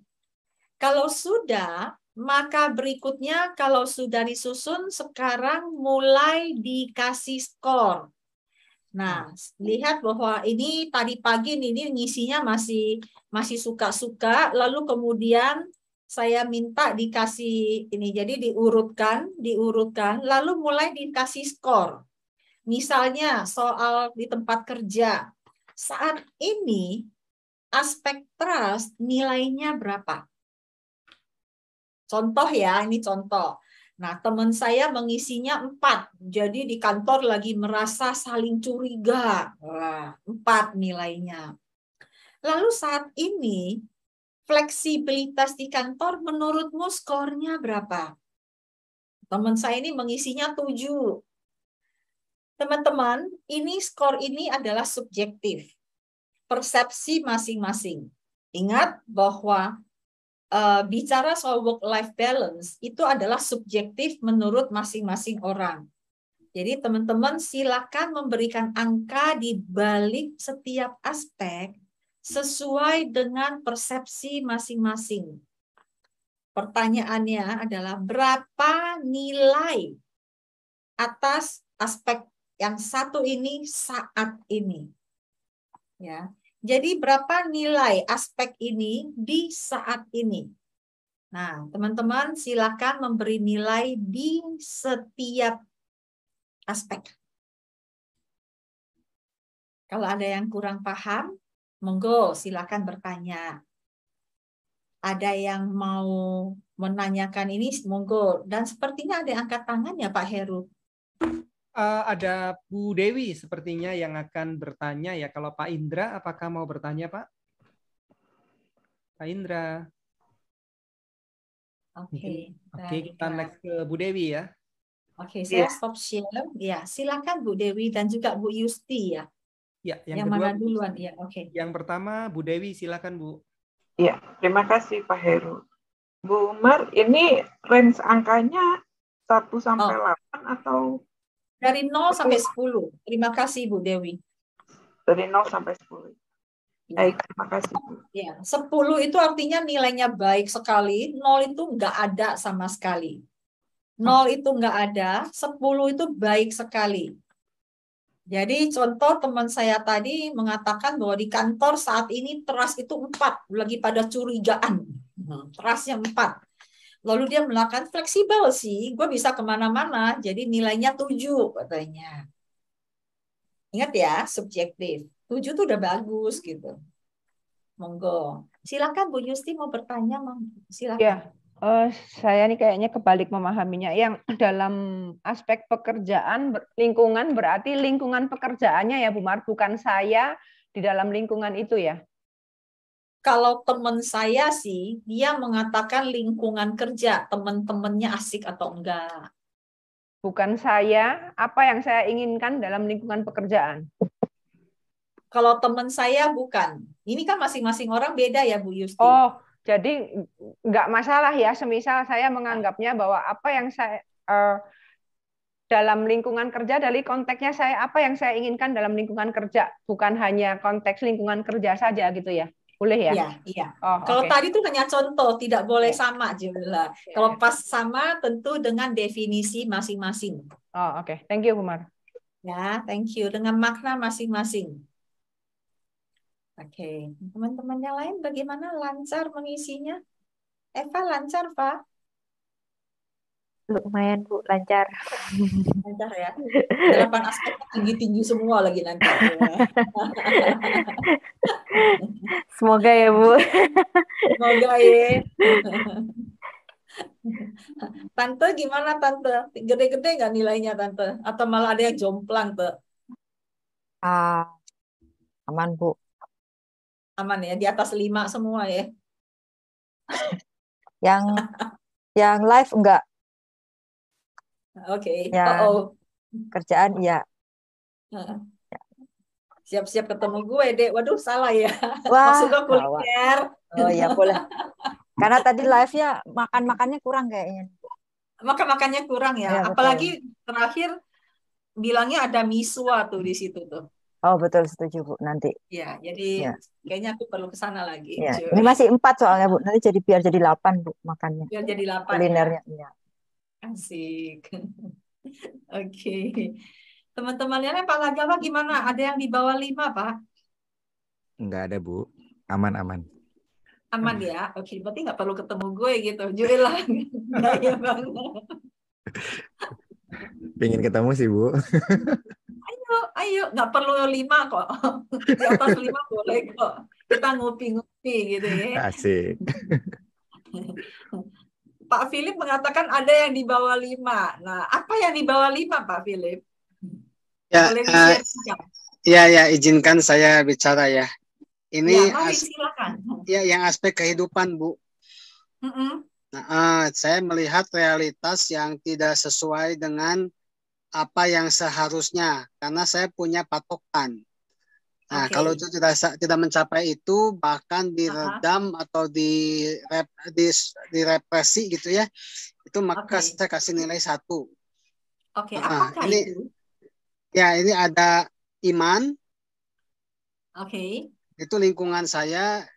Kalau sudah, maka berikutnya kalau sudah disusun sekarang mulai dikasih skor. Nah, lihat bahwa ini tadi pagi ini ngisinya masih suka-suka, lalu kemudian saya minta dikasih ini, jadi diurutkan, lalu mulai dikasih skor. Misalnya soal di tempat kerja, saat ini aspek trust nilainya berapa? Contoh ya, ini contoh. Nah, teman saya mengisinya 4, jadi di kantor lagi merasa saling curiga. Wah, 4 nilainya. Lalu saat ini, fleksibilitas di kantor menurutmu skornya berapa? Teman saya ini mengisinya 7. Teman-teman, ini skor ini adalah subjektif. Persepsi masing-masing. Ingat bahwa bicara soal work-life balance itu adalah subjektif menurut masing-masing orang. Jadi teman-teman silakan memberikan angka di balik setiap aspek sesuai dengan persepsi masing-masing. Pertanyaannya adalah berapa nilai atas aspek yang satu ini saat ini? Ya. Jadi berapa nilai aspek ini di saat ini? Nah, teman-teman silakan memberi nilai di setiap aspek. Kalau ada yang kurang paham, monggo silakan bertanya. Ada yang mau menanyakan ini, monggo. Dan sepertinya ada yang angkat tangan ya Pak Heru. Ada Bu Dewi sepertinya yang akan bertanya ya. Kalau Pak Indra, apakah mau bertanya Pak? Pak Indra. Oke. Oke, kita next ke Bu Dewi ya. Oke, saya stop share. Ya, silakan Bu Dewi dan juga Bu Yusti ya. Ya, yang kedua, mana duluan ya? Oke. Yang pertama Bu Dewi, silakan Bu. Iya, terima kasih Pak Heru. Bu Umar, ini range angkanya 1 sampai 8 atau dari 0 sampai 10. Terima kasih Bu Dewi. Dari 0 sampai 10. Baik, terima kasih Bu. Ya, 10 itu artinya nilainya baik sekali, 0 itu nggak ada sama sekali. 0 itu nggak ada, 10 itu baik sekali. Jadi contoh teman saya tadi mengatakan bahwa di kantor saat ini trust itu 4, lagi pada curigaan. Trustnya 4. Lalu dia melakukan fleksibel sih, gue bisa kemana-mana, jadi nilainya 7 katanya. Ingat ya, subjektif. 7 tuh udah bagus gitu. Monggo. Silakan Bu Yusti mau bertanya, silakan. Ya, saya nih kayaknya kebalik memahaminya. Yang dalam aspek pekerjaan, lingkungan berarti lingkungan pekerjaannya ya Bu Mar, bukan saya di dalam lingkungan itu ya? Kalau teman saya sih, dia mengatakan lingkungan kerja, teman-temannya asik atau enggak. Bukan saya, apa yang saya inginkan dalam lingkungan pekerjaan. Kalau teman saya bukan. Ini kan masing-masing orang beda ya Bu Yusti. Oh, jadi enggak masalah ya, semisal saya menganggapnya bahwa apa yang saya dalam lingkungan kerja, dari konteksnya saya, apa yang saya inginkan dalam lingkungan kerja, bukan hanya konteks lingkungan kerja saja gitu ya. Boleh ya? Iya, iya. Oh, kalau tadi itu hanya contoh, tidak boleh sama, Jumlah. Kalau pas sama, tentu dengan definisi masing-masing. Oh, oke. Thank you, Bu Mar. Ya, thank you. Dengan makna masing-masing. Oke. Teman-teman yang lain bagaimana? Lancar mengisinya? Eva, lancar, Pak? Lumayan Bu, lancar. Lancar ya. 8 aspek tinggi-tinggi semua lagi nanti. Semoga ya Bu. Semoga ya. Tante gimana Tante? Gede-gede nggak nilainya Tante? Atau malah ada yang jomplang Tante? Aman Bu. Aman ya, di atas 5 semua ya? yang live enggak. Oke. Yang kerjaan iya. Siap-siap ketemu gue, Dek. Waduh, salah ya. Wah, maksud gue kuliner. Oh iya, boleh. Karena tadi live-nya makan-makannya kurang kayaknya. Makan-makannya kurang ya. Iya, apalagi terakhir bilangnya ada miswa tuh di situ tuh. Oh, betul, setuju Bu, nanti. Ya, jadi kayaknya aku perlu ke sana lagi. Ya. Ini masih 4 soalnya Bu. Nanti biar jadi 8 Bu makannya. Biar jadi 8 kulinernya. Ya. Asik. Oke. Teman-teman yang Pak Lagama gimana? Ada yang di bawah 5, Pak? Enggak ada, Bu. Aman-aman. Aman ya? Oke, berarti nggak perlu ketemu gue gitu. Juilah. Gaya banget. Pengen ketemu sih, Bu. Ayo. Nggak perlu 5 kok. Di atas 5 boleh kok. Kita ngopi-ngopi gitu ya. Asik. Pak Philip mengatakan ada yang di bawah 5. Nah, apa yang di bawah 5, Pak Philip? Ya, izinkan saya bicara ya. Ini ya, silakan. Ya, yang aspek kehidupan, Bu. Nah, saya melihat realitas yang tidak sesuai dengan apa yang seharusnya, karena saya punya patokan. Nah, kalau itu tidak mencapai itu, bahkan diredam atau direpresi gitu ya, itu maka saya kasih nilai 1. Oke, apakah ini, itu? Ya, ini ada iman. Oke. Itu lingkungan saya,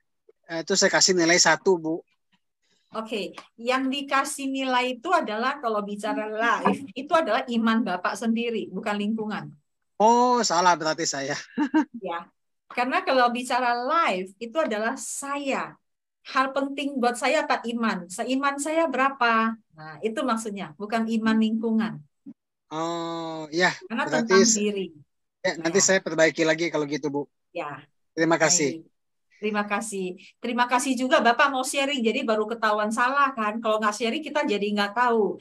itu saya kasih nilai 1, Bu. Oke, yang dikasih nilai itu adalah kalau bicara live, itu adalah iman Bapak sendiri, bukan lingkungan. Oh, salah berarti saya. Ya, Karena kalau bicara live itu adalah saya. Hal penting buat saya apa? Iman. Seiman saya berapa? Nah, itu maksudnya, bukan iman lingkungan. Oh, ya. Karena Berarti tentang diri. ya, nanti saya perbaiki lagi kalau gitu, Bu. Ya. Terima kasih. Baik. Terima kasih. Terima kasih juga Bapak mau sharing, jadi baru ketahuan salah kan. Kalau nggak sharing kita jadi nggak tahu.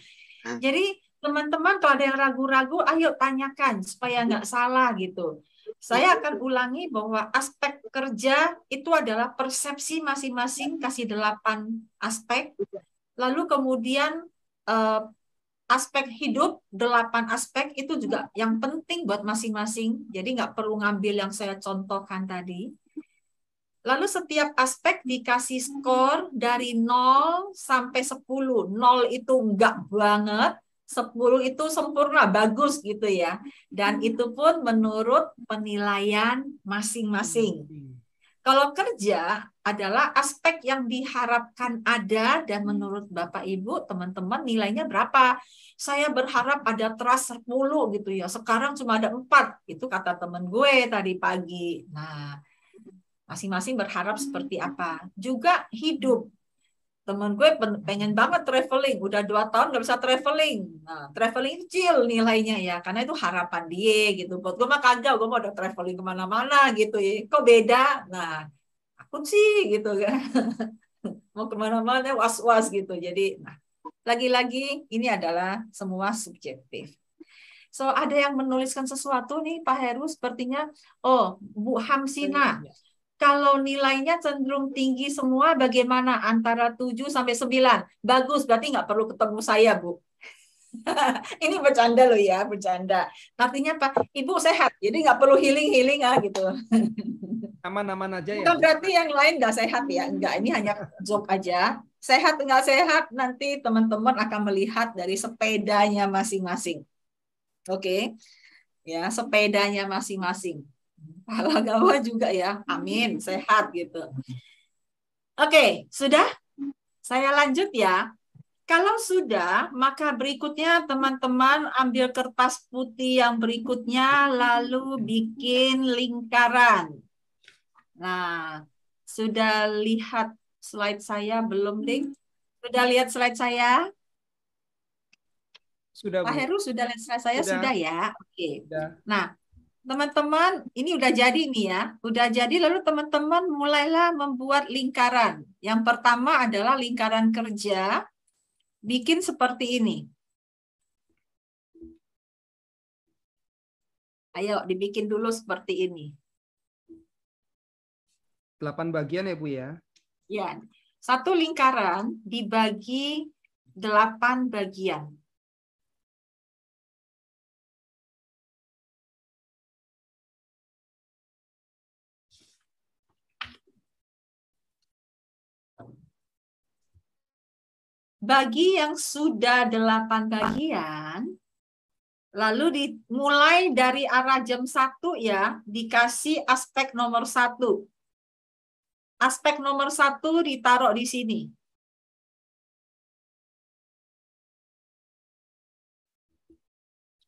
Jadi teman-teman kalau ada yang ragu-ragu, ayo tanyakan supaya nggak salah gitu. Saya akan ulangi bahwa aspek kerja itu adalah persepsi masing-masing, kasih 8 aspek. Lalu kemudian aspek hidup, 8 aspek itu juga yang penting buat masing-masing. Jadi nggak perlu ngambil yang saya contohkan tadi. Lalu setiap aspek dikasih skor dari 0 sampai 10. 0 itu enggak banget, 10 itu sempurna, bagus gitu ya. Dan itu pun menurut penilaian masing-masing. Kalau kerja adalah aspek yang diharapkan ada dan menurut Bapak Ibu, teman-teman nilainya berapa? Saya berharap ada trust 10 gitu ya. Sekarang cuma ada 4. Itu kata temen gue tadi pagi. Nah, masing-masing berharap seperti apa. Juga hidup. Temen gue pengen banget traveling. Udah 2 tahun nggak bisa traveling. Nah, traveling kecil nilainya ya. Karena itu harapan dia gitu. Buat gue mah kagak. Gue mau udah traveling kemana-mana gitu ya. Kok beda? Nah, takut sih gitu kan. Mau kemana-mana was-was gitu. Jadi, nah, lagi-lagi ini adalah semua subjektif. So, ada yang menuliskan sesuatu nih Pak Heru sepertinya. Oh, Bu Hamsina. Kalau nilainya cenderung tinggi semua, bagaimana? Antara 7 sampai 9. Bagus, berarti nggak perlu ketemu saya, Bu. Ini bercanda loh ya, bercanda. Artinya Pak, Ibu sehat, jadi nggak perlu healing-healing gitu. Aman-aman aja ya. Bukan berarti yang lain nggak sehat ya. Enggak, ini hanya joke aja. Sehat nggak sehat, nanti teman-teman akan melihat dari sepedanya masing-masing. Oke? Ya, sepedanya masing-masing. Pahala gawah juga ya. Amin, sehat gitu. Oke, sudah? Saya lanjut ya. Kalau sudah, maka berikutnya teman-teman ambil kertas putih yang berikutnya lalu bikin lingkaran. Nah, sudah lihat slide saya belum, Ding? Sudah lihat slide saya? Sudah, Pak Bu. Heru sudah lihat slide saya? Sudah ya? Oke. Sudah. Nah, teman-teman, ini udah jadi nih ya. Udah jadi, lalu teman-teman mulailah membuat lingkaran. Yang pertama adalah lingkaran kerja. Bikin seperti ini. Ayo, dibikin dulu seperti ini. 8 bagian ya, Bu ya? Ya, satu lingkaran dibagi 8 bagian. Bagi yang sudah 8 bagian, lalu dimulai dari arah jam 1 ya, dikasih aspek nomor 1. Aspek nomor 1 ditaruh di sini.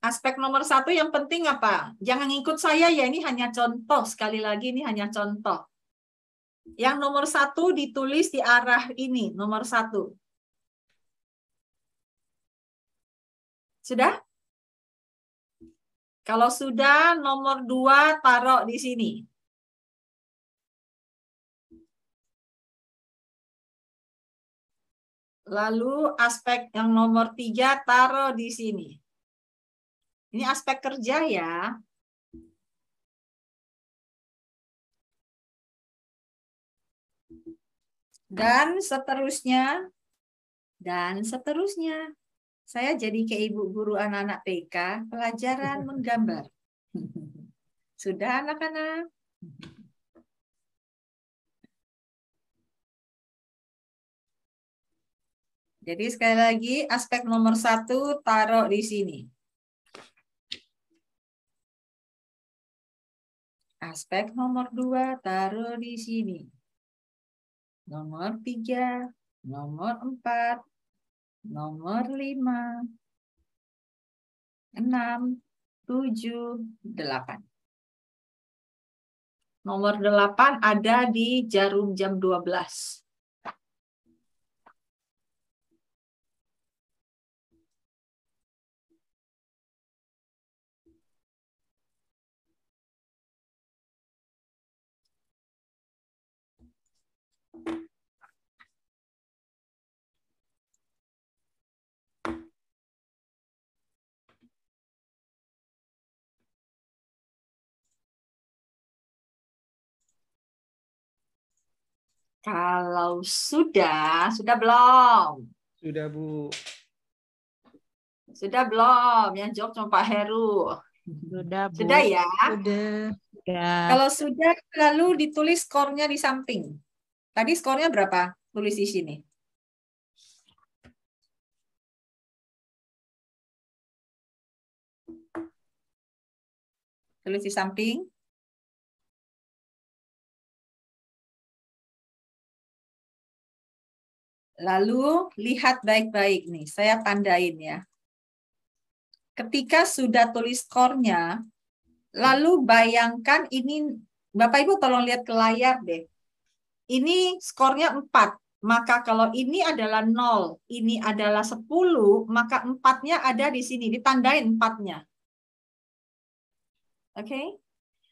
Aspek nomor 1 yang penting apa? Jangan ngikut saya ya, ini hanya contoh. Sekali lagi ini hanya contoh. Yang nomor 1 ditulis di arah ini, nomor 1. Sudah? Kalau sudah, nomor 2 taruh di sini. Lalu aspek yang nomor 3 taruh di sini. Ini aspek kerja ya. Dan seterusnya. Dan seterusnya. Saya jadi kayak ibu guru anak-anak TK, pelajaran menggambar. Sudah anak-anak? Jadi sekali lagi aspek nomor 1 taruh di sini. Aspek nomor 2 taruh di sini. Nomor 3, nomor 4, nomor 5, 6, 7, 8. Nomor 8 ada di jarum jam 12. Kalau sudah belum? Sudah, Bu. Sudah belum? Yang jawab cuma Pak Heru. Sudah, Bu. Sudah ya? Sudah. Kalau sudah, lalu ditulis skornya di samping. Tadi skornya berapa? Tulis di sini. Tulis di samping. Lalu lihat baik-baik nih, saya tandain ya. Ketika sudah tulis skornya, lalu bayangkan ini, Bapak Ibu tolong lihat ke layar deh. Ini skornya 4, maka kalau ini adalah 0, ini adalah 10, maka 4-nya ada di sini, ditandain 4-nya. Oke?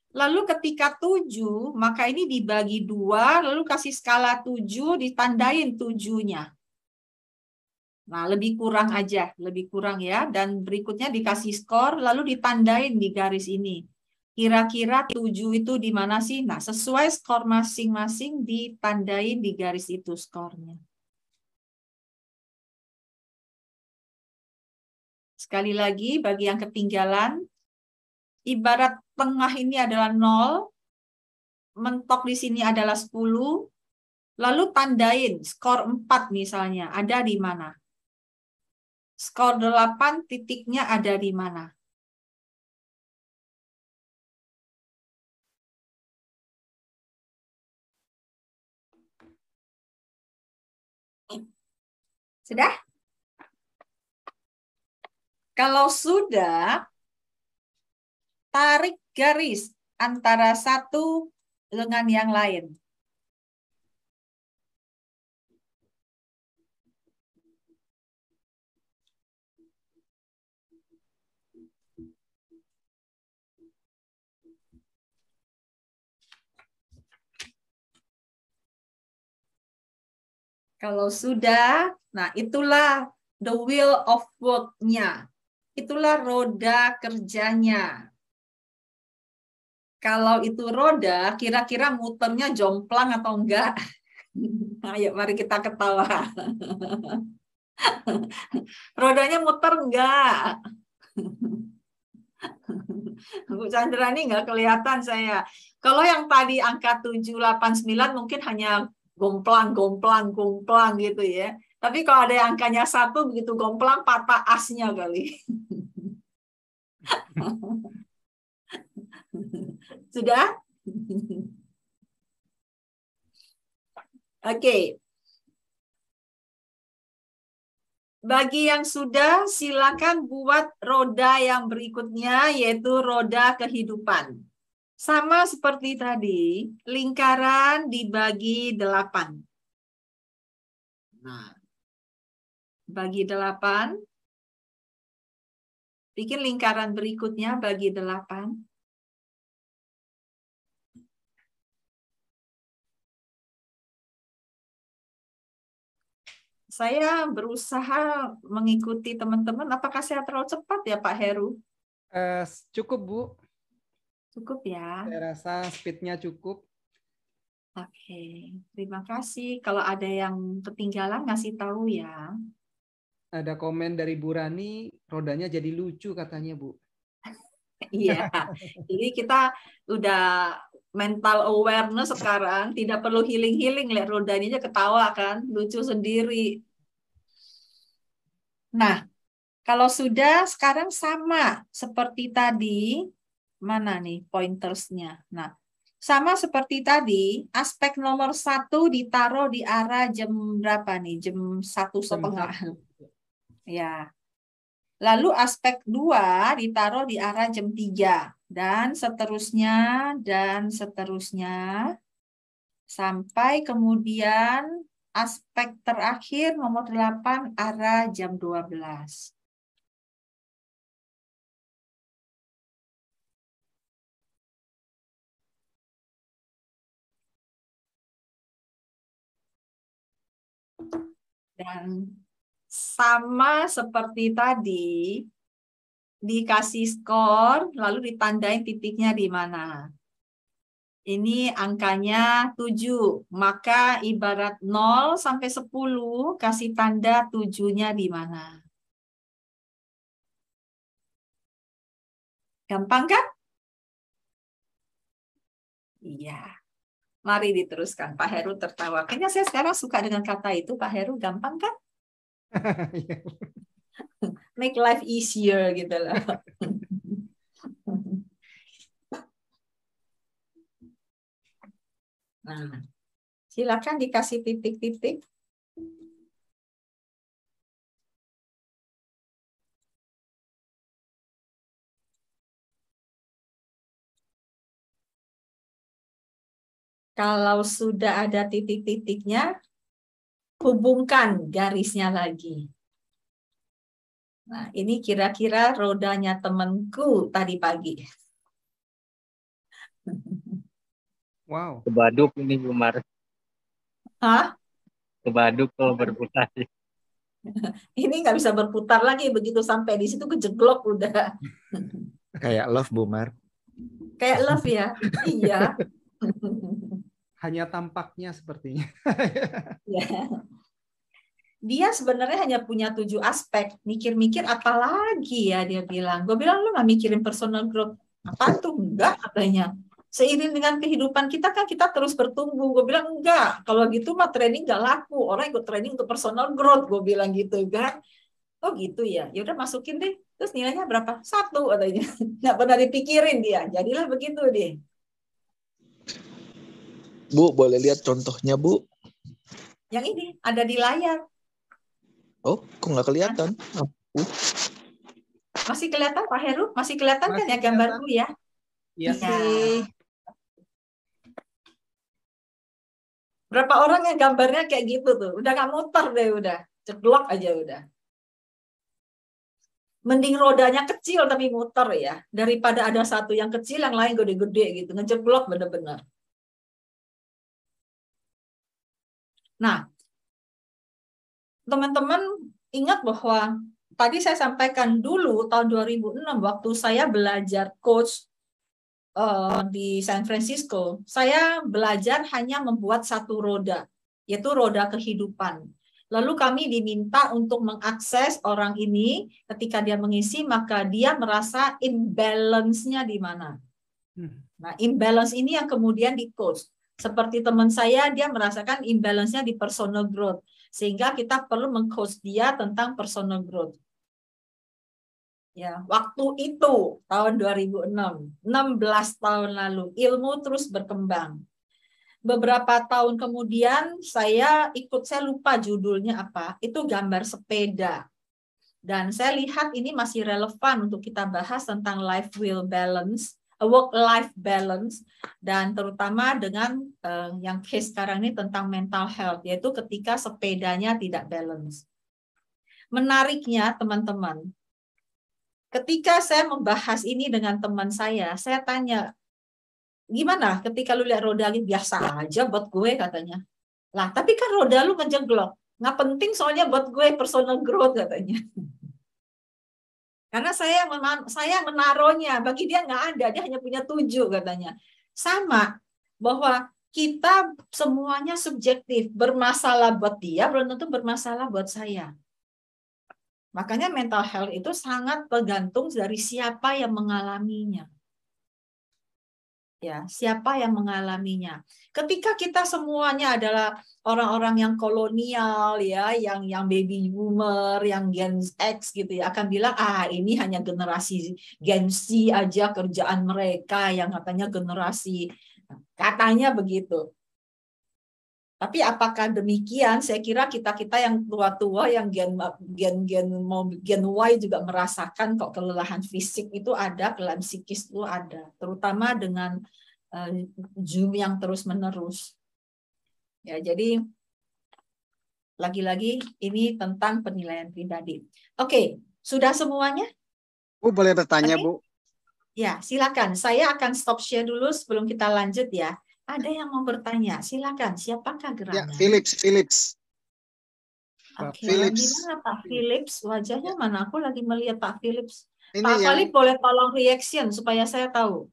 Lalu ketika 7, maka ini dibagi 2, lalu kasih skala 7, ditandain 7-nya. Nah, lebih kurang aja, lebih kurang ya. Dan berikutnya dikasih skor, lalu ditandain di garis ini. Kira-kira 7 itu di mana sih? Nah, sesuai skor masing-masing ditandain di garis itu skornya. Sekali lagi, bagi yang ketinggalan, ibarat tengah ini adalah 0, mentok di sini adalah 10, lalu tandain skor 4 misalnya, ada di mana? Skor 8 titiknya ada di mana? Sudah? Kalau sudah, tarik garis antara satu dengan yang lain. Kalau sudah, nah itulah the wheel of work-nya. Itulah roda kerjanya. Kalau itu roda, kira-kira muternya jomplang atau enggak? Ayo, mari kita ketawa. Rodanya muter enggak? Bu Chandrani enggak kelihatan saya. Kalau yang tadi angka 789 mungkin hanya gomplang gitu ya. Tapi kalau ada yang angkanya 1 begitu gomplang patah asnya kali. Sudah? Oke. Bagi yang sudah, silakan buat roda yang berikutnya, yaitu roda kehidupan. Sama seperti tadi, lingkaran dibagi 8. Nah, bagi 8. Bikin lingkaran berikutnya bagi 8. Saya berusaha mengikuti teman-teman. Apakah saya terlalu cepat ya Pak Heru? Cukup, Bu. Cukup ya. Saya rasa speednya cukup. Oke, terima kasih. Kalau ada yang ketinggalan, ngasih tahu ya. Ada komen dari Bu Rani, rodanya jadi lucu katanya, Bu. Iya, jadi kita udah mental awareness sekarang, tidak perlu healing-healing, lihat rodanya aja ketawa kan, lucu sendiri. Nah, kalau sudah sekarang sama seperti tadi, mana nih pointersnya? Nah, sama seperti tadi, aspek nomor 1 ditaruh di arah jam berapa nih? Jam 1:30. Ya. Lalu aspek 2 ditaruh di arah jam 3. dan seterusnya, sampai kemudian aspek terakhir nomor 8 arah jam 12. Dan sama seperti tadi, dikasih skor, lalu ditandain titiknya di mana. Ini angkanya 7, maka ibarat 0 sampai 10, kasih tanda 7-nya di mana. Gampang kan? Iya. Mari diteruskan. Pak Heru tertawa. Kayaknya saya sekarang suka dengan kata itu, Pak Heru. Gampang kan? Make life easier gitu loh. Nah, silakan dikasih titik-titik. Kalau sudah ada titik-titiknya, hubungkan garisnya lagi. Nah, ini kira-kira rodanya temanku tadi pagi. Wow. Kebaduk ini Bu Mar. Hah? Kebaduk kalau berputar. Ini nggak bisa berputar lagi, begitu sampai di situ kejeglok udah. Kayak love Bu Mar. Kayak love ya? Iya. Hanya tampaknya sepertinya. Ya. Dia sebenarnya hanya punya 7 aspek. Mikir-mikir apa lagi ya dia bilang. Gue bilang lu nggak mikirin personal growth. Apa tuh? Enggak katanya. Seiring dengan kehidupan kita kan kita terus bertumbuh. Gue bilang enggak. Kalau gitu mah training nggak laku. Orang ikut training untuk personal growth. Gue bilang gitu kan. Oh gitu ya. Ya udah masukin deh. Terus nilainya berapa? 1 katanya. Nggak pernah dipikirin dia. Jadilah begitu deh. Bu, boleh lihat contohnya, Bu? Yang ini ada di layar. Oh, kok nggak kelihatan? Masih kelihatan Pak Heru? Masih kelihatan kan ya gambarku ya? Iya. Berapa orang yang gambarnya kayak gitu tuh? Udah nggak muter deh, udah. Ceglok aja udah. Mending rodanya kecil tapi muter ya. Daripada ada satu yang kecil, yang lain gede-gede gitu. Ngejeglok bener-bener. Nah, teman-teman ingat bahwa tadi saya sampaikan dulu tahun 2006 waktu saya belajar coach di San Francisco, saya belajar hanya membuat satu roda, yaitu roda kehidupan. Lalu kami diminta untuk mengakses orang ini ketika dia mengisi, maka dia merasa imbalance-nya di mana. Nah, imbalance ini yang kemudian di-coach. Seperti teman saya, dia merasakan imbalance-nya di personal growth. Sehingga kita perlu meng-coach dia tentang personal growth. Ya, waktu itu tahun 2006, 16 tahun lalu, ilmu terus berkembang. Beberapa tahun kemudian saya lupa judulnya apa, itu gambar sepeda. Dan saya lihat ini masih relevan untuk kita bahas tentang work-life balance, dan terutama dengan yang case sekarang ini tentang mental health, yaitu ketika sepedanya tidak balance. Menariknya teman-teman, ketika saya membahas ini dengan teman saya tanya, gimana ketika lu lihat roda ini? Biasa aja buat gue katanya. Lah, tapi kan roda lu ngejeglok. Nggak penting soalnya buat gue personal growth katanya. Karena saya menaruhnya, bagi dia nggak ada, dia hanya punya 7 katanya. Sama, bahwa kita semuanya subjektif, bermasalah buat dia, belum tentu bermasalah buat saya. Makanya mental health itu sangat tergantung dari siapa yang mengalaminya. Ya, siapa yang mengalaminya. Ketika kita semuanya adalah orang-orang yang kolonial ya, yang baby boomer, yang Gen X gitu ya, akan bilang ini hanya generasi Gen Z aja kerjaan mereka, yang katanya generasi, katanya begitu. Tapi apakah demikian? Saya kira kita yang tua-tua yang gen Y juga merasakan kok kelelahan fisik itu ada, kelelahan psikis itu ada, terutama dengan Zoom yang terus-menerus. Ya, jadi lagi-lagi ini tentang penilaian pribadi. Oke, sudah semuanya? Bu, boleh bertanya, Bu? Ya, silakan. Saya akan stop share dulu sebelum kita lanjut ya. Ada yang mau bertanya? Silakan. Siapakah gerangan? Ya, Philips. Oke, Philips. gimana Pak Philips? Wajahnya mana? Aku lagi melihat Pak Philips. Ini Pak yang... Philips boleh tolong reaction supaya saya tahu.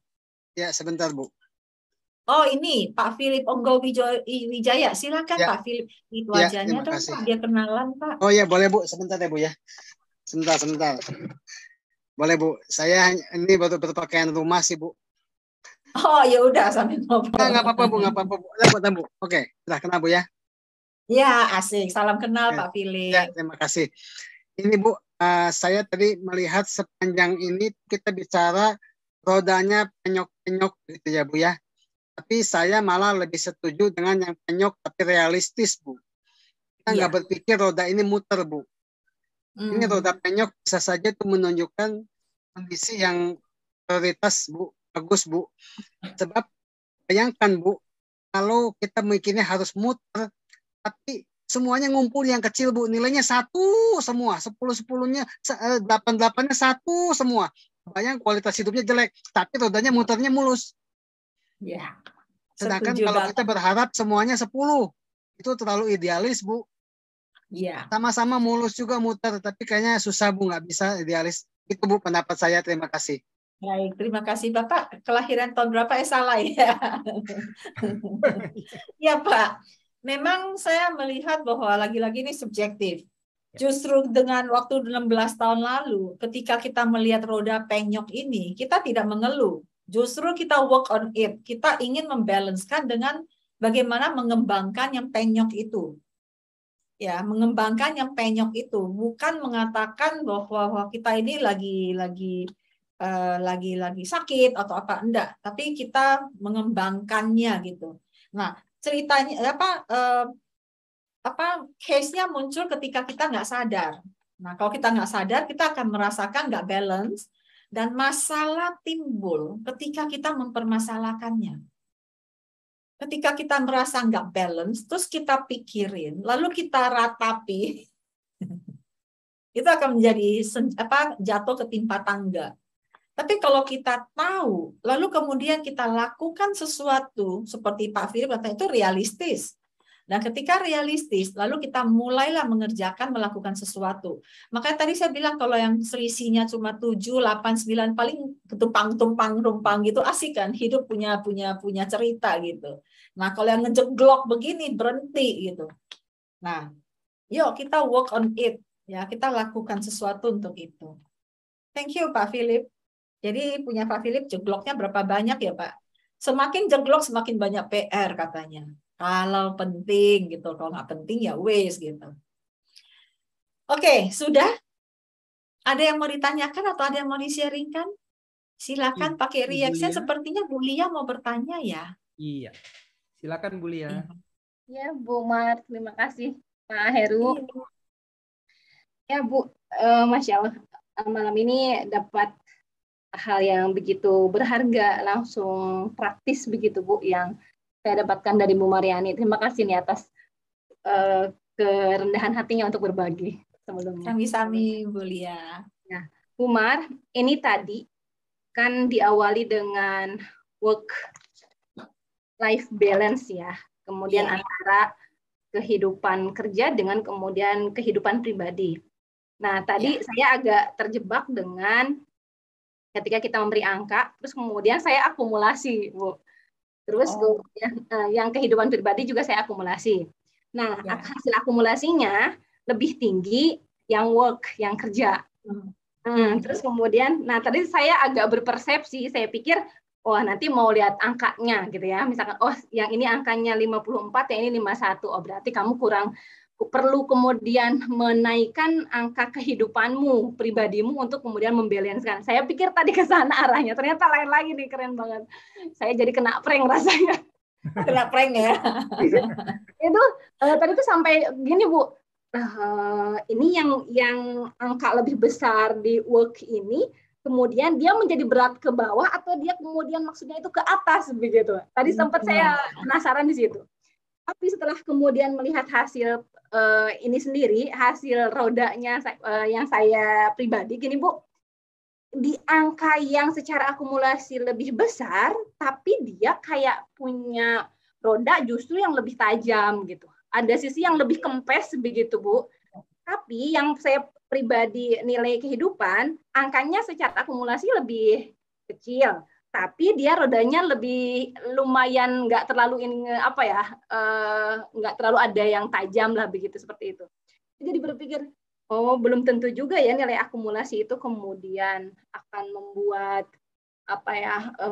Ya, sebentar, Bu. Oh, ini Pak Philips Onggo Wijaya. Silakan Ya. Pak Philips. Itu wajahnya dong, Pak. Dia kenalan, Pak. Oh ya, boleh, Bu. Sebentar ya, Bu ya. Sebentar. Boleh, Bu. Saya ini baru berpakaian rumah sih, Bu. Oh, ya udah sambil ngobrol. Nggak apa-apa, Bu. Bu. Oke, sudah kenal, Bu ya? Ya, asik. Salam kenal, Pak Philips. Ya, terima kasih. Ini, Bu, saya tadi melihat sepanjang ini kita bicara rodanya penyok-penyok gitu ya, Bu ya. Tapi saya malah lebih setuju dengan yang penyok tapi realistis, Bu. Kita nggak berpikir roda ini muter, Bu. Ini roda penyok bisa saja itu menunjukkan kondisi yang prioritas, Bu. Bagus, Bu. Sebab bayangkan, Bu, kalau kita mikirnya harus muter, tapi semuanya ngumpul yang kecil, Bu. Nilainya 1 semua. 10-10-nya, 8-8-nya 1 semua. Bayang kualitas hidupnya jelek, tapi rodanya muternya mulus. Ya. Sedangkan kalau kita berharap semuanya 10, itu terlalu idealis, Bu. Iya. Sama-sama mulus juga muter, tapi kayaknya susah, Bu. Nggak bisa idealis. Itu, Bu, pendapat saya. Terima kasih. Baik, terima kasih Bapak. Kelahiran tahun berapa? Salah ya. Ya Pak, memang saya melihat bahwa lagi-lagi ini subjektif. Justru dengan waktu 16 tahun lalu, ketika kita melihat roda penyok ini, kita tidak mengeluh. Justru kita work on it. Kita ingin membalanskan dengan bagaimana mengembangkan yang penyok itu. Ya, mengembangkan yang penyok itu. Bukan mengatakan bahwa kita ini lagi sakit atau apa, enggak, tapi kita mengembangkannya gitu. Nah, ceritanya case-nya muncul ketika kita nggak sadar. Nah, kalau kita nggak sadar, kita akan merasakan nggak balance dan masalah timbul ketika kita mempermasalahkannya. Ketika kita merasa nggak balance, terus kita pikirin, lalu kita ratapi, itu akan menjadi jatuh ketimpa tangga. Tapi kalau kita tahu, lalu kemudian kita lakukan sesuatu, seperti Pak Philip kata itu realistis. Dan ketika realistis, lalu kita mulailah melakukan sesuatu. Makanya tadi saya bilang kalau yang selisihnya cuma 7, 8, 9, paling tumpang gitu, asik kan, hidup punya cerita gitu. Nah, kalau yang ngejeglok begini, berhenti gitu. Nah, yuk kita work on it. Ya, kita lakukan sesuatu untuk itu. Thank you, Pak Philip. Jadi punya Pak Philip jegloknya berapa banyak ya Pak? Semakin jeglok semakin banyak PR katanya. Kalau penting gitu, kalau nggak penting ya waste gitu. Oke, sudah? Ada yang mau ditanyakan atau ada yang mau di-sharingkan? Silakan pakai reaction. Sepertinya Bu Lia mau bertanya ya. Iya. Silakan Bu Lia. Ya Bu Mar, terima kasih Pak Heru. Ya Bu, Masya Allah, malam ini dapat hal yang begitu berharga, langsung praktis begitu Bu, yang saya dapatkan dari Bu Mariani. Terima kasih nih atas kerendahan hatinya untuk berbagi sebelumnya. Sami-sami Bu Lia. Nah, Bu Mar, ini tadi kan diawali dengan work life balance ya, kemudian antara kehidupan kerja dengan kemudian kehidupan pribadi. Nah, tadi saya agak terjebak dengan ketika kita memberi angka, terus kemudian saya akumulasi, Bu. Terus yang kehidupan pribadi juga saya akumulasi. Nah, hasil akumulasinya lebih tinggi yang work, yang kerja. Terus kemudian, nah tadi saya agak berpersepsi, saya pikir, wah nanti mau lihat angkanya gitu ya. Misalkan, oh yang ini angkanya 54, yang ini 51. Oh berarti kamu perlu kemudian menaikkan angka kehidupanmu, pribadimu untuk kemudian membalanskan. Saya pikir tadi ke sana arahnya, ternyata lain lagi nih, keren banget. Saya jadi kena prank rasanya. Kena prank ya. Itu tadi tuh sampai gini Bu, ini yang angka lebih besar di work ini, kemudian dia menjadi berat ke bawah atau dia kemudian maksudnya itu ke atas begitu. Tadi sempat saya penasaran di situ. Tapi setelah kemudian melihat hasil ini sendiri, hasil rodanya yang saya pribadi, gini Bu, di angka yang secara akumulasi lebih besar, tapi dia kayak punya roda justru yang lebih tajam gitu. Ada sisi yang lebih kempes begitu Bu. Tapi yang saya pribadi nilai kehidupan, angkanya secara akumulasi lebih kecil. Tapi dia rodanya lebih lumayan nggak terlalu nggak terlalu ada yang tajam lah begitu, seperti itu. Jadi berpikir, oh belum tentu juga ya nilai akumulasi itu kemudian akan membuat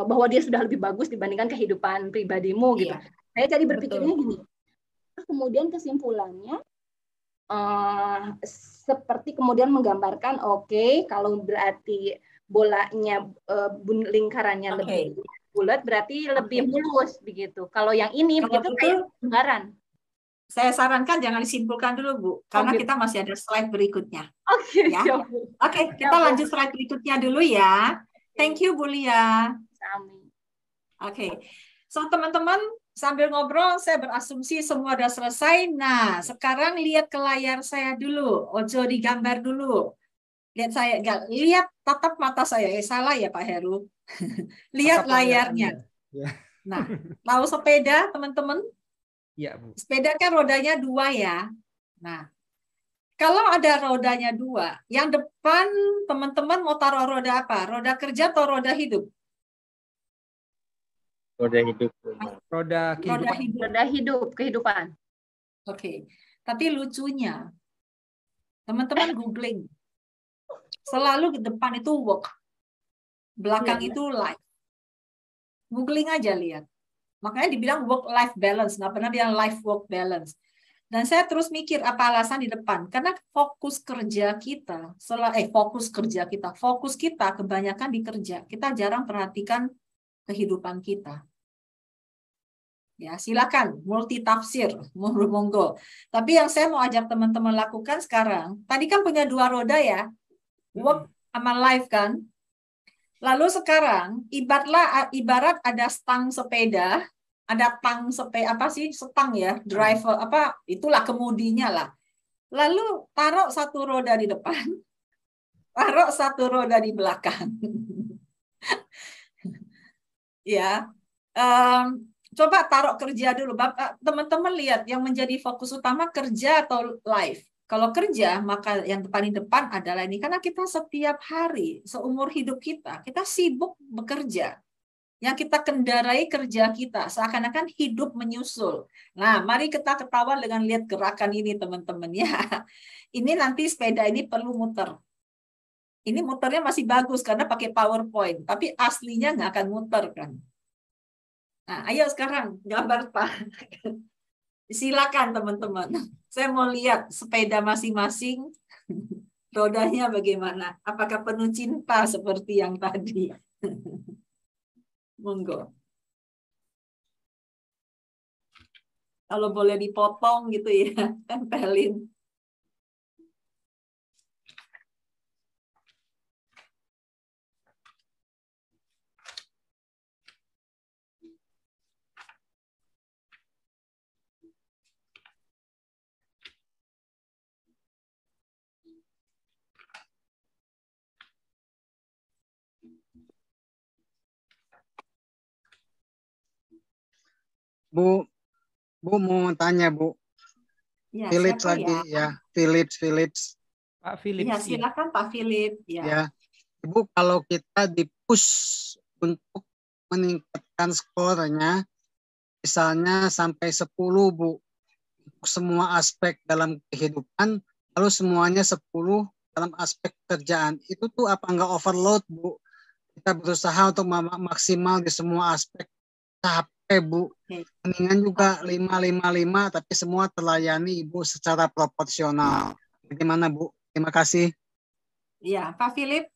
bahwa dia sudah lebih bagus dibandingkan kehidupan pribadimu gitu. Saya jadi berpikirnya gini. Kemudian kesimpulannya seperti kemudian menggambarkan oke, kalau berarti bolanya lingkarannya lebih bulat berarti lebih mulus begitu. Kalau yang ini begitu kayak lingkaran. Saya sarankan jangan disimpulkan dulu Bu, karena kita masih ada slide berikutnya. Oke, ya. Oke, kita lanjut slide berikutnya dulu ya. Thank you Bu Lia. Oke, so teman-teman sambil ngobrol saya berasumsi semua sudah selesai. Nah, sekarang lihat ke layar saya dulu. Ojo digambar dulu. Lihat saya, lihat tatap mata saya. Salah ya Pak Heru. Lihat layarnya. Nah, tahu sepeda teman-teman? Ya, Bu. Sepeda kan rodanya 2 ya. Nah, kalau ada rodanya 2, yang depan teman-teman mau taruh roda apa? Roda kerja atau roda hidup? Roda hidup. Roda kehidupan. Roda hidup, kehidupan. Oke. Tapi lucunya, teman-teman googling. Selalu di depan itu work. Belakang itu life. Googling aja lihat. Makanya dibilang work-life balance, nggak pernah bilang life-work balance. Dan saya terus mikir apa alasan di depan. Karena fokus kita kebanyakan di kerja. Kita jarang perhatikan kehidupan kita. Ya, silakan multitafsir, monggo. Tapi yang saya mau ajak teman-teman lakukan sekarang, tadi kan punya 2 roda ya, work sama life kan. Lalu sekarang ibarat ada stang sepeda, ada tang stang ya, driver itulah kemudinya lah. Lalu taruh 1 roda di depan, taruh 1 roda di belakang. Ya, coba taruh kerja dulu. Teman-teman lihat yang menjadi fokus utama kerja atau life. Kalau kerja, maka yang paling depan adalah ini. Karena kita setiap hari, seumur hidup kita sibuk bekerja. Yang kita kendarai kerja kita, seakan-akan hidup menyusul. Nah, mari kita ketawa dengan lihat gerakan ini, teman-teman. Ya, ini nanti sepeda ini perlu muter. Ini muternya masih bagus karena pakai PowerPoint, tapi aslinya nggak akan muter kan. Nah, ayo sekarang gambar Pak. Silakan teman-teman. Saya mau lihat sepeda masing-masing, rodanya bagaimana. Apakah penuh cinta seperti yang tadi? Monggo. Kalau boleh dipotong gitu ya, tempelin. Bu mau tanya Bu. Ya, Philips lagi ya, Philips. Pak Philips. Ya, silakan Pak Philips. Ya. Ibu, kalau kita di-push untuk meningkatkan skornya, misalnya sampai 10 Bu, untuk semua aspek dalam kehidupan, lalu semuanya 10 dalam aspek kerjaan, itu tuh apa nggak overload Bu? Kita berusaha untuk maksimal di semua aspek. Capek Bu. Mendingan juga 5-5-5, tapi semua terlayani Ibu secara proporsional. Bagaimana Bu? Terima kasih. Ya, Pak Philip,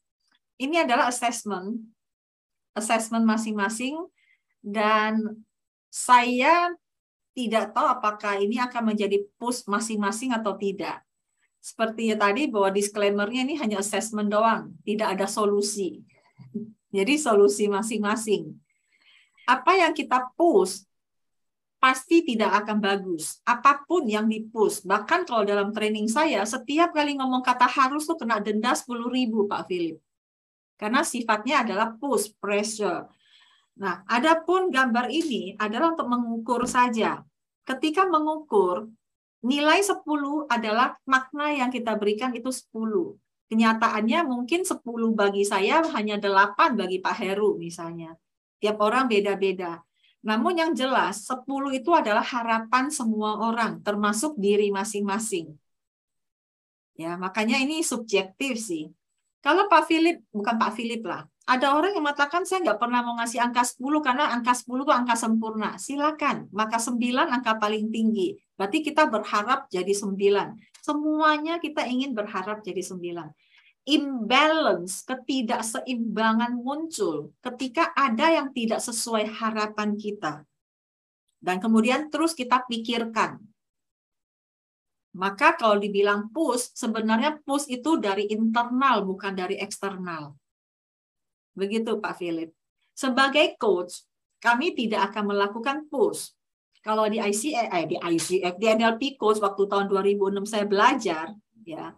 ini adalah assessment masing-masing, dan saya tidak tahu apakah ini akan menjadi push masing-masing atau tidak. Seperti tadi bahwa disclaimer-nya ini hanya assessment doang, tidak ada solusi. Jadi solusi masing-masing. Apa yang kita push pasti tidak akan bagus. Apapun yang di-push. Bahkan kalau dalam training saya, setiap kali ngomong kata harus tuh kena denda 10.000, Pak Philip. Karena sifatnya adalah push, pressure. Nah, adapun gambar ini adalah untuk mengukur saja. Ketika mengukur, nilai 10 adalah makna yang kita berikan itu 10. Kenyataannya mungkin 10 bagi saya hanya 8 bagi Pak Heru misalnya. Tiap orang beda-beda. Namun yang jelas 10 itu adalah harapan semua orang, termasuk diri masing-masing. Ya, makanya ini subjektif sih. Kalau Pak Philip, bukan Pak Philip lah, ada orang yang mengatakan saya nggak pernah mau ngasih angka 10 karena angka 10 itu angka sempurna. Silakan, maka 9 angka paling tinggi. Berarti kita berharap jadi 9. Semuanya kita ingin berharap jadi 9. Imbalance, ketidakseimbangan muncul ketika ada yang tidak sesuai harapan kita. Dan kemudian terus kita pikirkan. Maka kalau dibilang push, sebenarnya push itu dari internal, bukan dari eksternal. Begitu Pak Philip. Sebagai coach, kami tidak akan melakukan push. Kalau di di NLP coach waktu tahun 2006 saya belajar, ya.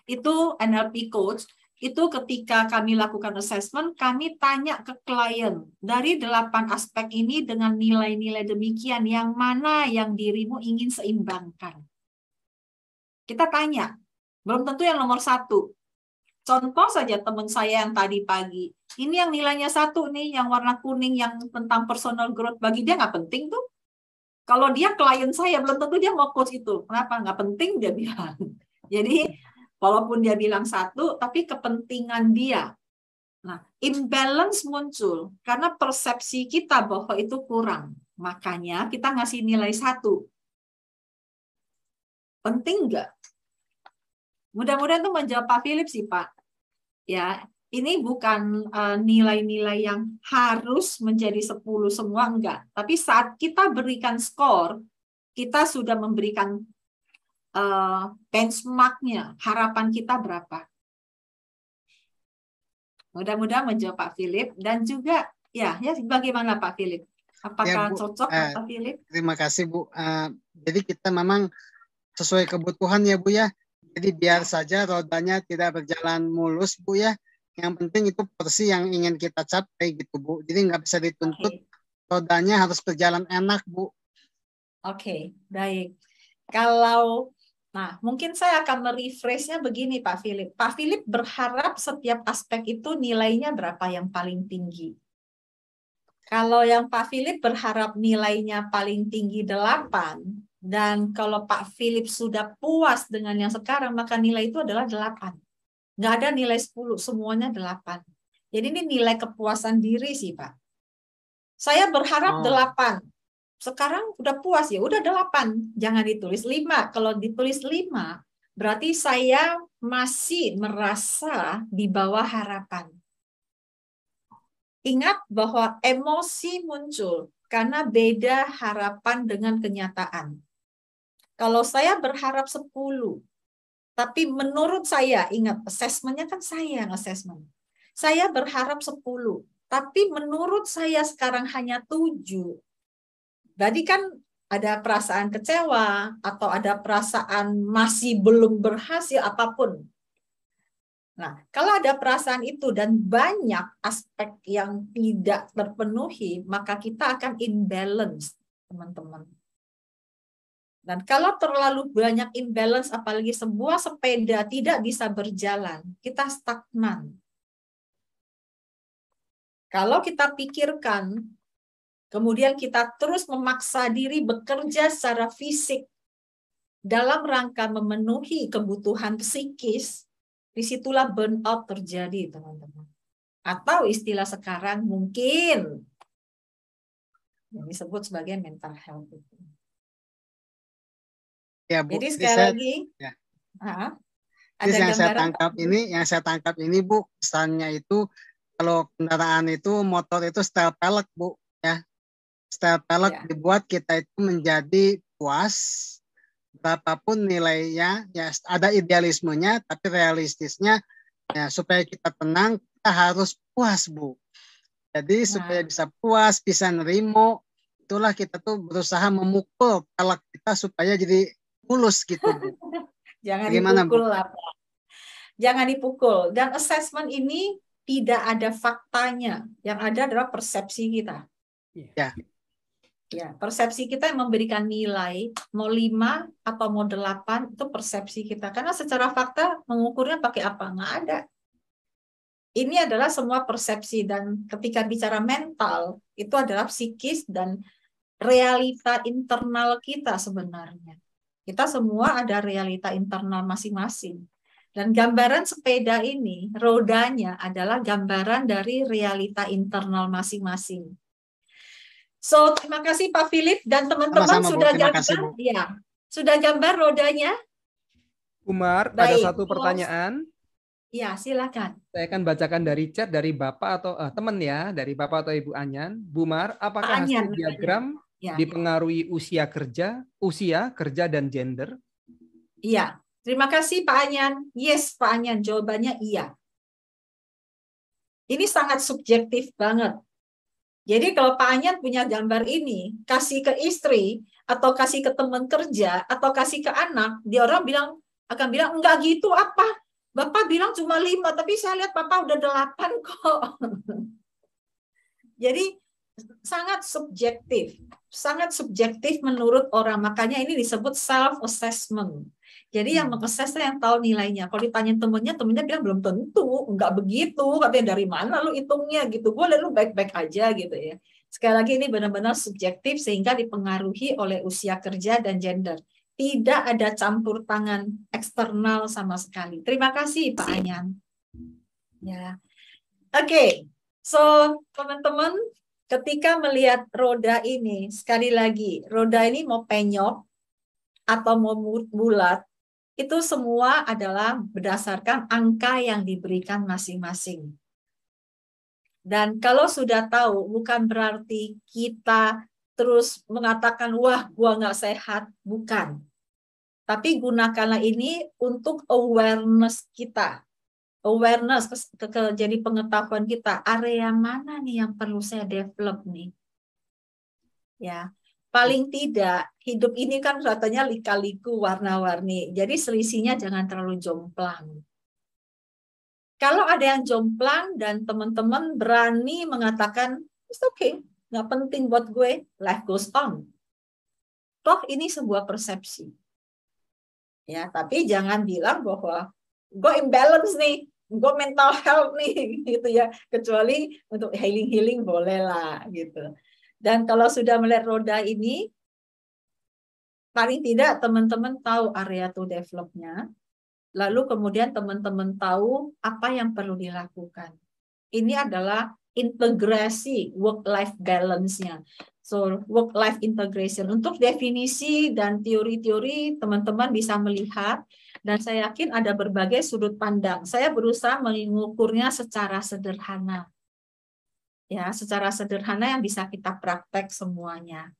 Itu NLP coach, itu ketika kami lakukan assessment, kami tanya ke klien, dari 8 aspek ini dengan nilai-nilai demikian, yang mana yang dirimu ingin seimbangkan? Kita tanya, belum tentu yang nomor 1. Contoh saja teman saya yang tadi pagi, ini yang nilainya 1 nih, yang warna kuning, yang tentang personal growth, bagi dia nggak penting tuh. Kalau dia klien saya, belum tentu dia mau coach itu. Kenapa? Nggak penting dia bilang. Jadi, walaupun dia bilang 1, tapi kepentingan dia. Nah, imbalance muncul karena persepsi kita bahwa itu kurang. Makanya kita ngasih nilai 1. Penting nggak? Mudah-mudahan itu menjawab Pak Philip sih, Pak. Ya, ini bukan nilai-nilai yang harus menjadi 10 semua, enggak. Tapi saat kita berikan skor, kita sudah memberikan benchmark-nya, harapan kita berapa. Mudah-mudahan menjawab Pak Philip. Dan juga, ya bagaimana Pak Philip? Apakah Bu, cocok Pak Philip? Terima kasih Bu. Jadi kita memang sesuai kebutuhan ya Bu ya. Jadi biar saja rodanya tidak berjalan mulus Bu ya. Yang penting itu porsi yang ingin kita capai gitu Bu. Jadi nggak bisa dituntut rodanya harus berjalan enak Bu. Oke, baik. Nah, mungkin saya akan merefreshnya begini Pak Philip. Pak Philip berharap setiap aspek itu nilainya berapa yang paling tinggi. Kalau yang Pak Philip berharap nilainya paling tinggi 8, dan kalau Pak Philip sudah puas dengan yang sekarang, maka nilai itu adalah 8. Nggak ada nilai 10, semuanya 8. Jadi ini nilai kepuasan diri sih Pak. Saya berharap 8. Sekarang udah puas ya, udah 8. Jangan ditulis 5. Kalau ditulis 5, berarti saya masih merasa di bawah harapan. Ingat bahwa emosi muncul karena beda harapan dengan kenyataan. Kalau saya berharap 10, tapi menurut saya, ingat assessment-nya kan saya yang assessment. Saya berharap 10, tapi menurut saya sekarang hanya 7. Berarti kan ada perasaan kecewa atau ada perasaan masih belum berhasil apapun. Nah, kalau ada perasaan itu dan banyak aspek yang tidak terpenuhi, maka kita akan imbalance, teman-teman. Dan kalau terlalu banyak imbalance, apalagi sebuah sepeda tidak bisa berjalan, kita stagnan. Kalau kita pikirkan, kemudian kita terus memaksa diri bekerja secara fisik dalam rangka memenuhi kebutuhan psikis, disitulah burnout terjadi, teman-teman. Atau istilah sekarang mungkin yang disebut sebagai mental health. Ya, Bu. Jadi sekali lagi, ya. Ada yang saya tangkap ini Bu, pesannya itu kalau kendaraan itu motor itu setel pelek Bu ya. Style pelek dibuat kita itu menjadi puas, berapapun nilainya, ya ada idealismenya, tapi realistisnya ya supaya kita tenang, kita harus puas, Bu. Jadi supaya bisa puas, bisa nerimo, itulah kita tuh berusaha memukul pelek kita supaya jadi mulus gitu, Bu. Jangan Bagaimana, dipukul Bu? lah, Pak. Jangan dipukul. Dan assessment ini tidak ada faktanya. Yang ada adalah persepsi kita. Ya. Ya, persepsi kita yang memberikan nilai mau 5 atau mau 8 itu persepsi kita. Karena secara fakta mengukurnya pakai apa? Nggak ada. Ini adalah semua persepsi, dan ketika bicara mental itu adalah psikis dan realita internal kita sebenarnya. Kita semua ada realita internal masing-masing. Dan gambaran sepeda ini, rodanya adalah gambaran dari realita internal masing-masing. So, terima kasih Pak Philip dan teman-teman sudah gambar. Ya, sudah gambar rodanya. Umar, baik, ada satu pertanyaan. Ya, silakan. Saya akan bacakan dari chat dari Bapak atau teman ya, dari Bapak atau Ibu Anyan. Bumar, apakah Anyan, hasil diagram ya dipengaruhi usia kerja dan gender? Iya. Terima kasih Pak Anyan. Yes, Pak Anyan, jawabannya iya. Ini sangat subjektif banget. Jadi kalau Pak Anyan punya gambar ini, kasih ke istri, atau kasih ke teman kerja, atau kasih ke anak, dia orang akan bilang, enggak gitu apa? Bapak bilang cuma 5, tapi saya lihat Bapak udah 8 kok. Jadi sangat subjektif menurut orang. Makanya ini disebut self-assessment. Jadi yang meng-assess yang tahu nilainya. Kalau ditanya temennya bilang belum tentu, enggak begitu. Katanya dari mana lu hitungnya gitu. Gue lihat lu baik-baik aja gitu ya. Sekali lagi ini benar-benar subjektif sehingga dipengaruhi oleh usia kerja dan gender. Tidak ada campur tangan eksternal sama sekali. Terima kasih Pak Anyan. Ya. Oke. So, teman-teman, ketika melihat roda ini, sekali lagi, roda ini mau penyok atau mau bulat, itu semua adalah berdasarkan angka yang diberikan masing-masing. Dan kalau sudah tahu, bukan berarti kita terus mengatakan, wah, gua nggak sehat. Bukan. Tapi gunakanlah ini untuk awareness kita. Awareness, jadi pengetahuan kita. Area mana nih yang perlu saya develop nih? Ya. Paling tidak, hidup ini kan katanya lika-liku, warna-warni. Jadi selisihnya jangan terlalu jomplang. Kalau ada yang jomplang dan teman-teman berani mengatakan, it's okay, nggak penting buat gue, life goes on. Toh ini sebuah persepsi. Ya, tapi jangan bilang bahwa gue imbalance nih, gue mental health nih, gitu ya. Kecuali untuk healing boleh lah, gitu. Dan kalau sudah melihat roda ini, paling tidak teman-teman tahu area to develop-nya, lalu kemudian teman-teman tahu apa yang perlu dilakukan. Ini adalah integrasi work-life balance-nya. So, work-life integration. Untuk definisi dan teori-teori, teman-teman bisa melihat, dan saya yakin ada berbagai sudut pandang. Saya berusaha mengukurnya secara sederhana. Ya, secara sederhana yang bisa kita praktek semuanya.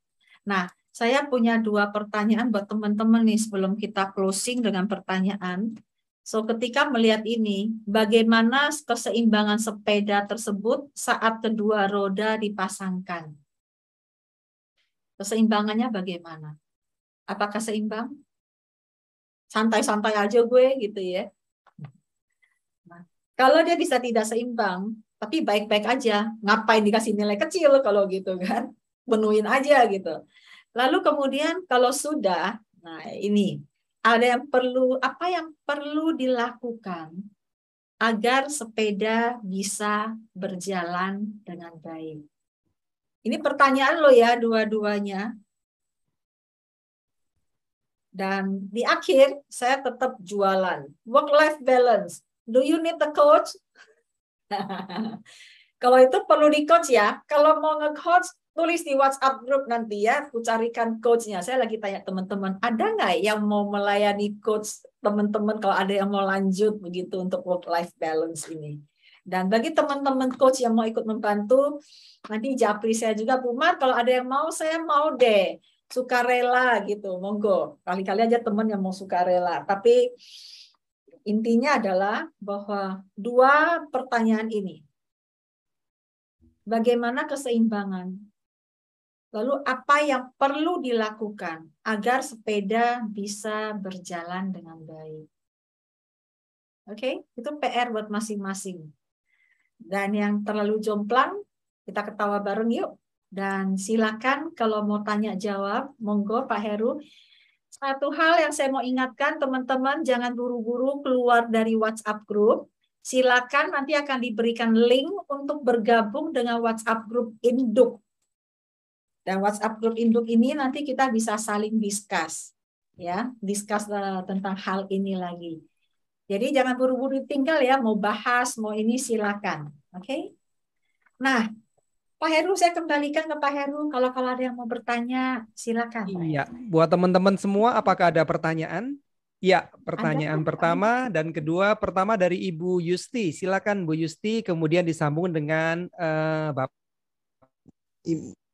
Nah, saya punya 2 pertanyaan buat teman-teman nih sebelum kita closing dengan pertanyaan. So, ketika melihat ini, bagaimana keseimbangan sepeda tersebut saat kedua roda dipasangkan? Keseimbangannya bagaimana? Apakah seimbang? Santai-santai aja gue gitu ya. Nah, kalau dia bisa tidak seimbang, tapi baik-baik aja, ngapain dikasih nilai kecil kalau gitu kan? Penuhin aja gitu. Lalu kemudian kalau sudah, nah ini ada yang perlu, apa yang perlu dilakukan agar sepeda bisa berjalan dengan baik? Ini pertanyaan lo ya dua-duanya. Dan di akhir saya tetap jualan. Work-life balance. Do you need a coach? Kalau itu perlu di coach ya. Kalau mau nge-coach, tulis di WhatsApp group nanti ya. Aku carikan coachnya. Saya lagi tanya teman-teman, ada nggak yang mau melayani coach teman-teman kalau ada yang mau lanjut begitu untuk work-life balance ini? Dan bagi teman-teman coach yang mau ikut membantu, nanti japri saya juga, Bu Mar, kalau ada yang mau, saya mau deh. Sukarela gitu, monggo. Kali-kali aja teman yang mau sukarela. Tapi intinya adalah bahwa 2 pertanyaan ini. Bagaimana keseimbangan? Lalu apa yang perlu dilakukan agar sepeda bisa berjalan dengan baik? Oke, itu PR buat masing-masing. Dan yang terlalu jomplang, kita ketawa bareng yuk. Dan silakan kalau mau tanya jawab, monggo Pak Heru. Satu hal yang saya mau ingatkan teman-teman, jangan buru-buru keluar dari WhatsApp group. Silakan nanti akan diberikan link untuk bergabung dengan WhatsApp group induk. Dan WhatsApp group induk ini nanti kita bisa saling discuss, ya, discuss tentang hal ini lagi. Jadi jangan buru-buru tinggal ya, mau bahas, mau ini silakan, oke? Nah, Pak Heru, saya kembalikan ke Pak Heru. Kalau ada yang mau bertanya, silakan. Iya, buat teman-teman semua, apakah ada pertanyaan? Ya, pertanyaan pertama dan kedua, pertama dari Ibu Yusti. Silakan Bu Yusti, kemudian disambung dengan Bapak.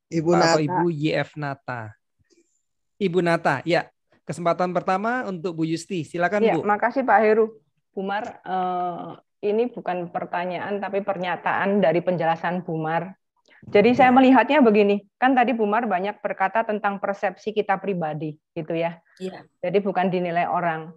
Ibu Nata. Atau Ibu YF Nata. Ibu Nata, ya. Kesempatan pertama untuk Bu Yusti. Silakan ya, Bu. Makasih Pak Heru. Bu Mar, ini bukan pertanyaan tapi pernyataan dari penjelasan Bu Mar. Jadi saya melihatnya begini, kan tadi Bu Mar banyak berkata tentang persepsi kita pribadi, gitu ya. Iya. Jadi bukan dinilai orang.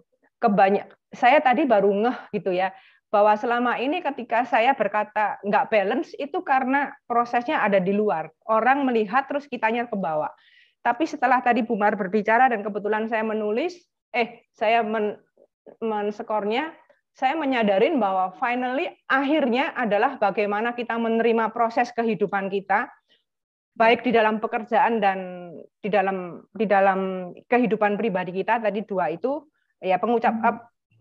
Saya tadi baru ngeh gitu ya, bahwa selama ini ketika saya berkata nggak balance itu karena prosesnya ada di luar. Orang melihat terus kitanya ke bawah. Tapi setelah tadi Bu Mar berbicara dan kebetulan saya menulis, saya men-skornya, saya menyadarin bahwa finally akhirnya adalah bagaimana kita menerima proses kehidupan kita, baik di dalam pekerjaan dan di dalam kehidupan pribadi kita. Tadi 2 itu ya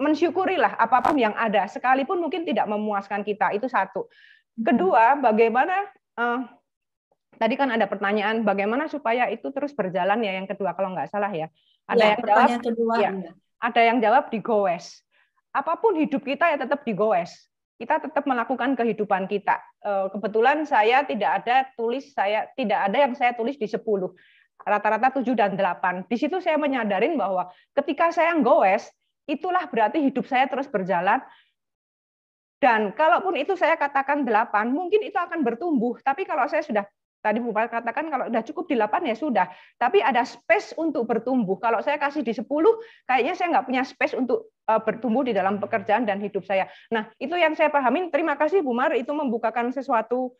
mensyukurilah apapun yang ada, sekalipun mungkin tidak memuaskan kita, itu 1. Kedua, bagaimana tadi kan ada pertanyaan bagaimana supaya itu terus berjalan ya, yang kedua kalau nggak salah ya. Ada yang jawab kedua, ya, ada yang jawab digoes. Apapun hidup kita ya tetap digoes. Kita tetap melakukan kehidupan kita. Kebetulan saya tidak ada yang saya tulis di 10. Rata-rata 7 dan 8. Di situ saya menyadarin bahwa ketika saya goes, itulah berarti hidup saya terus berjalan. Dan kalaupun itu saya katakan 8, mungkin itu akan bertumbuh. Tapi kalau saya sudah, tadi Bu Mar katakan kalau sudah cukup di 8 ya sudah. Tapi ada space untuk bertumbuh. Kalau saya kasih di 10, kayaknya saya nggak punya space untuk bertumbuh di dalam pekerjaan dan hidup saya. Nah, itu yang saya pahamin. Terima kasih Bu Mar, itu membukakan sesuatu,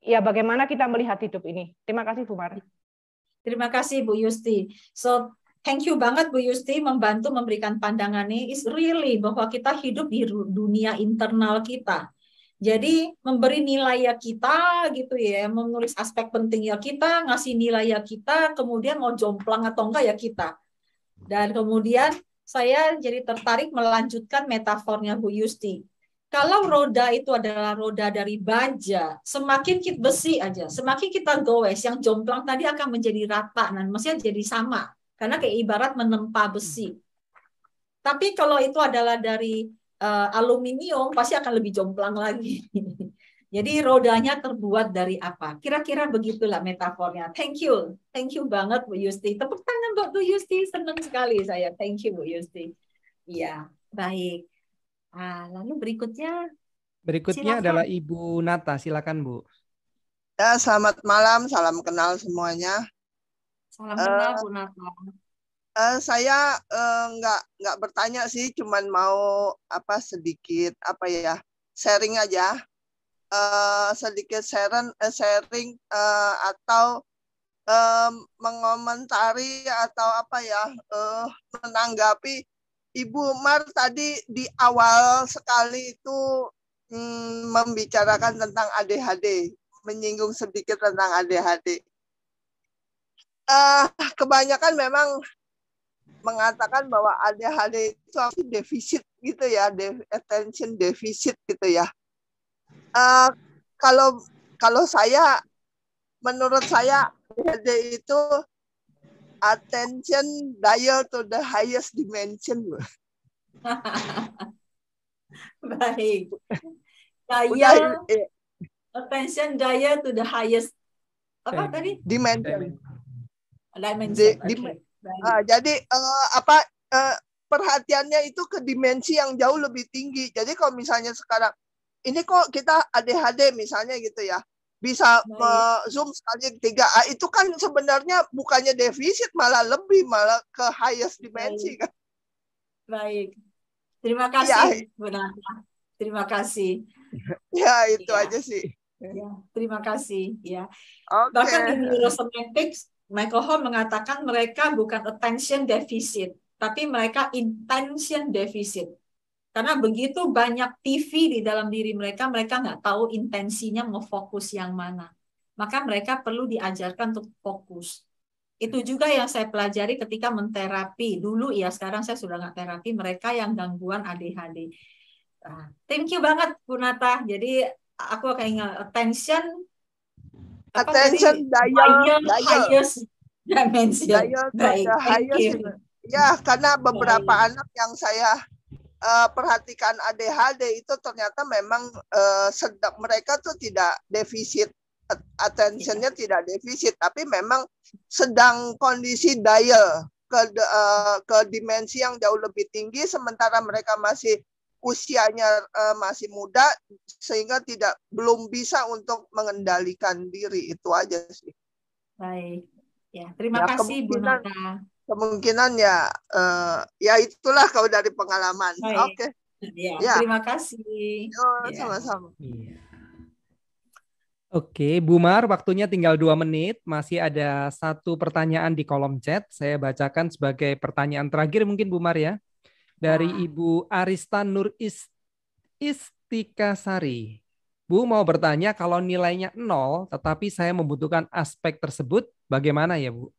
ya bagaimana kita melihat hidup ini. Terima kasih Bu Mar. Terima kasih Bu Yusti. So, thank you banget Bu Yusti membantu memberikan pandangannya. Is really bahwa kita hidup di dunia internal kita. Jadi memberi nilai ya kita gitu ya, menulis aspek penting ya kita, ngasih nilai ya kita, kemudian mau jomplang atau enggak ya kita. Dan kemudian saya jadi tertarik melanjutkan metafornya Bu Yusti. Kalau roda itu adalah roda dari baja, semakin kita besi aja, semakin kita goes, yang jomplang tadi akan menjadi rata, dan mestinya jadi sama. Karena kayak ibarat menempa besi. Tapi kalau itu adalah dari aluminium, pasti akan lebih jomplang lagi. Jadi rodanya terbuat dari apa? Kira-kira begitulah metafornya. Thank you banget Bu Yusti. Tepuk tangan buat Bu Yusti, senang sekali saya. Thank you Bu Yusti. Iya, baik. Lalu berikutnya silakan. Adalah Ibu Nata. Silakan Bu. Ya, selamat malam, salam kenal semuanya. Salam kenal Bu Nata. Saya nggak bertanya sih, cuman mau sedikit sharing aja, sedikit sharing atau mengomentari atau menanggapi Ibu Mar tadi di awal sekali itu membicarakan tentang ADHD, menyinggung sedikit tentang ADHD. Kebanyakan memang mengatakan bahwa ADHD itu defisit gitu ya, attention deficit gitu ya. Kalau saya, menurut saya ADHD itu attention dial to the highest dimension. Baik. Udah, Attention daya to the highest apa tadi? dimension. Dimension. Jadi perhatiannya itu ke dimensi yang jauh lebih tinggi. Jadi kalau misalnya sekarang ini kok kita ADHD misalnya gitu ya, bisa zoom sekali 3, itu kan sebenarnya bukannya defisit, malah ke highest dimensi kan. Baik. Terima kasih, Bu Nata. Terima kasih. Ya, itu aja sih. Ya, terima kasih. Ya. Okay. Bahkan di neurosemantics, Michael Hall mengatakan mereka bukan attention deficit, tapi mereka intention deficit. Karena begitu banyak TV di dalam diri mereka nggak tahu intensinya mau fokus yang mana. Maka mereka perlu diajarkan untuk fokus. Itu juga yang saya pelajari ketika menterapi. Dulu ya, sekarang saya sudah nggak terapi mereka yang gangguan ADHD. Thank you banget, Bu Nata. Jadi aku akan ingat attention highest dimension. Baik, thank you. Ya, karena beberapa anak yang saya perhatikan ADHD itu ternyata memang mereka tuh tidak defisit, attentionnya tidak defisit, tapi memang sedang kondisi dial ke dimensi yang jauh lebih tinggi, sementara mereka masih usianya masih muda, sehingga belum bisa untuk mengendalikan diri. Itu aja sih. Baik, ya terima kasih Bu Nata. Kemungkinan ya itulah kalau dari pengalaman. Oke. Ya, terima kasih. Sama-sama. Oke, Bu Mar, waktunya tinggal 2 menit. Masih ada 1 pertanyaan di kolom chat. Saya bacakan sebagai pertanyaan terakhir mungkin Bu Mar ya. Dari Ibu Arista Nur Istikasari. Bu mau bertanya, kalau nilainya 0, tetapi saya membutuhkan aspek tersebut, bagaimana ya Bu?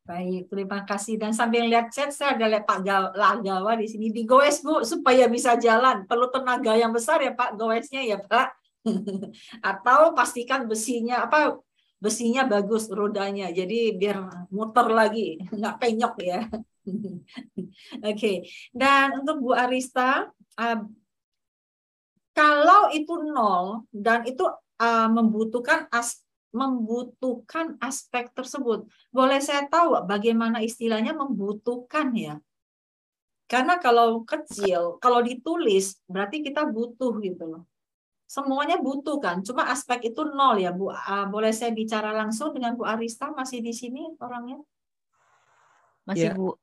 Baik, terima kasih. Dan sambil lihat chat, saya ada lihat Pak Lagawa di sini. Digoes Bu, supaya bisa jalan. Perlu tenaga yang besar ya Pak, goesnya ya Pak. Atau pastikan besinya bagus rodanya. Jadi biar muter lagi, nggak penyok ya. Oke. Dan untuk Bu Arista, kalau itu 0 dan itu membutuhkan aspek tersebut, boleh saya tahu bagaimana istilahnya membutuhkan ya? Karena kalau kecil, kalau ditulis berarti kita butuh gitu loh. Semuanya butuh kan, cuma aspek itu 0 ya Bu. Boleh saya bicara langsung dengan Bu Arista, masih di sini orangnya? Masih Bu.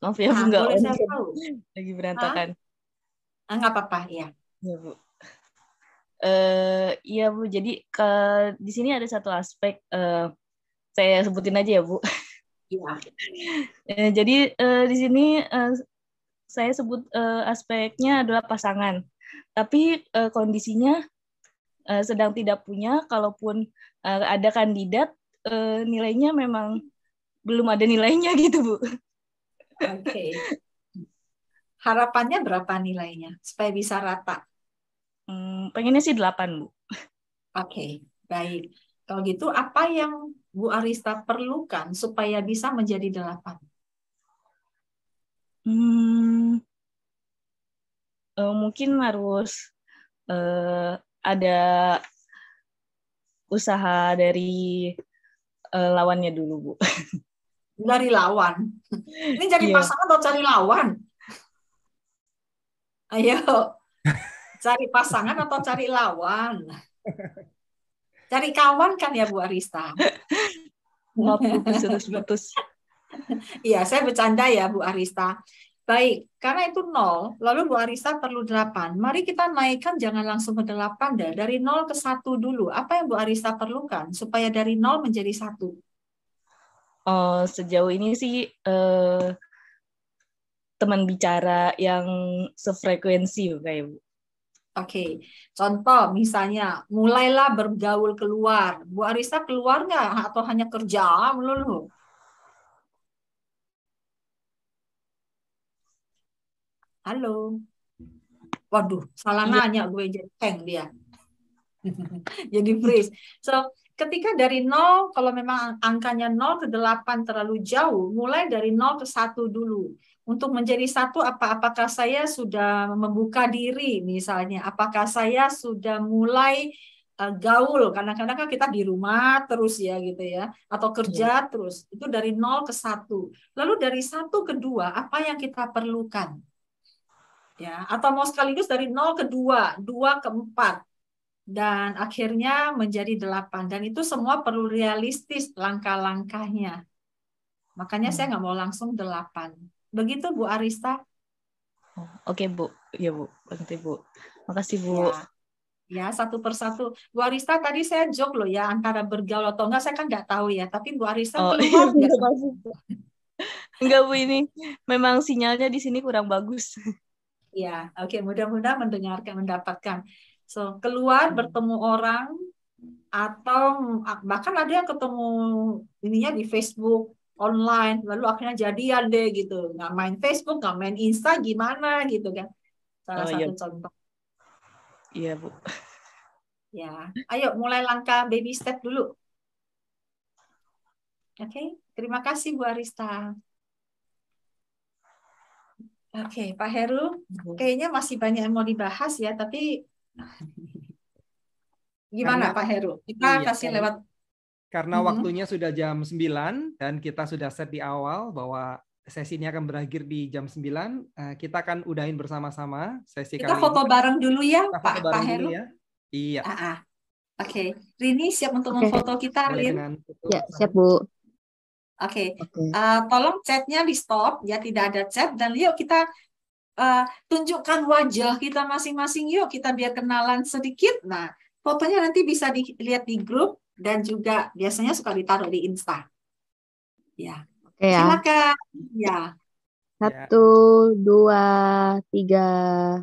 Maaf ya Bu, nggak boleh saya tahu. Lagi berantakan. Nggak apa-apa ya. Iya Bu. Iya Bu, jadi di sini ada satu aspek, saya sebutin aja ya Bu. Iya. Jadi di sini saya sebut aspeknya adalah pasangan, tapi kondisinya sedang tidak punya. Kalaupun ada kandidat, nilainya memang belum ada nilainya gitu Bu. Oke. Harapannya berapa nilainya supaya bisa rata? Pengennya sih 8 Bu. Oke, baik. Kalau gitu apa yang Bu Arista perlukan supaya bisa menjadi 8? Mungkin harus ada usaha dari lawannya dulu Bu. Dari lawan. Ini cari pasangan atau cari lawan? Ayo. Cari pasangan atau cari lawan? Cari kawan kan ya Bu Arista? Maaf Bu, putus. Iya, saya bercanda ya Bu Arista. Baik, karena itu 0, lalu Bu Arista perlu 8. Mari kita naikkan, jangan langsung ke 8 deh. Dari 0 ke 1 dulu. Apa yang Bu Arista perlukan supaya dari 0 menjadi 1? Sejauh ini sih teman bicara yang sefrekuensi kayak Bu. Oke, contoh misalnya mulailah bergaul keluar. Bu Arista keluar nggak atau hanya kerja melulu? Halo. Waduh, salah nanya gue jadi hang dia. Jadi freeze. So, ketika dari 0, kalau memang angkanya 0 ke 8 terlalu jauh, mulai dari 0 ke 1 dulu. Untuk menjadi satu, apakah saya sudah membuka diri misalnya, apakah saya sudah mulai gaul, kadang-kadang kan kita di rumah terus ya gitu ya, atau kerja terus, itu dari 0 ke 1. Lalu dari 1 ke 2, apa yang kita perlukan? Ya, atau mau sekaligus dari 0 ke 2, 2 ke 4, dan akhirnya menjadi 8. Dan itu semua perlu realistis langkah-langkahnya. Makanya saya nggak mau langsung 8. Begitu Bu Arista? Oke Bu, ya Bu, nanti Bu. Makasih Bu. Ya, satu persatu. Bu Arista tadi saya joke loh ya, antara bergaul atau enggak saya kan nggak tahu ya. Tapi Bu Arista keluar nggak? Enggak Bu, ini memang sinyalnya di sini kurang bagus. Ya, oke, mudah-mudahan mendapatkan. So, keluar bertemu orang, atau bahkan ada yang ketemu ininya di Facebook online, lalu akhirnya jadian deh gitu, nggak main Facebook, nggak main Insta, gimana gitu kan, salah satu contoh. Iya Bu. Ya, ayo mulai langkah baby step dulu. Oke, terima kasih Bu Arista. Oke, Pak Heru, kayaknya masih banyak yang mau dibahas ya, tapi gimana Pak Heru? Kita kasih lewat. Karena waktunya sudah jam 9 dan kita sudah set di awal bahwa sesi ini akan berakhir di jam 9, kita akan udahin bersama-sama sesi kita kali foto ini. bareng dulu ya, Pak Heru. Ya. Iya. Oke. Rini siap untuk memfoto kita, Rin? Ya, siap Bu. Oke. Tolong chatnya di stop, ya tidak ada chat, dan yuk kita tunjukkan wajah kita masing-masing, yuk kita biar kenalan sedikit. Nah, fotonya nanti bisa dilihat di grup dan juga biasanya suka ditaruh di Insta. Ya. Oke ya. Silakan. Ya. 1, 2, 3.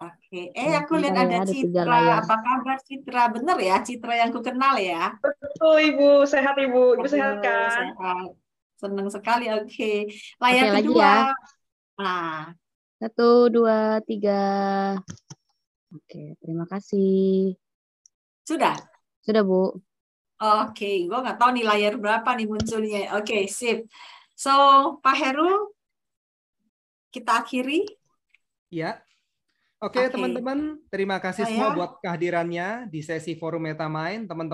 Oke. Aku lihat ada Citra. Apa kabar Citra? Bener ya, Citra yang ku kenal ya? Betul Ibu, sehat Ibu. Ibu sehat kan? Sehat. Senang sekali. Oke. Layar kedua. Ya. Nah. 1, 2, 3. Oke, terima kasih. Sudah? Sudah, Bu. Oke, gue nggak tahu nih layar berapa nih munculnya. Oke, sip. So, Pak Heru, kita akhiri. Ya. Oke, teman-teman, terima kasih semua buat kehadirannya di sesi Forum Metamind. Teman-teman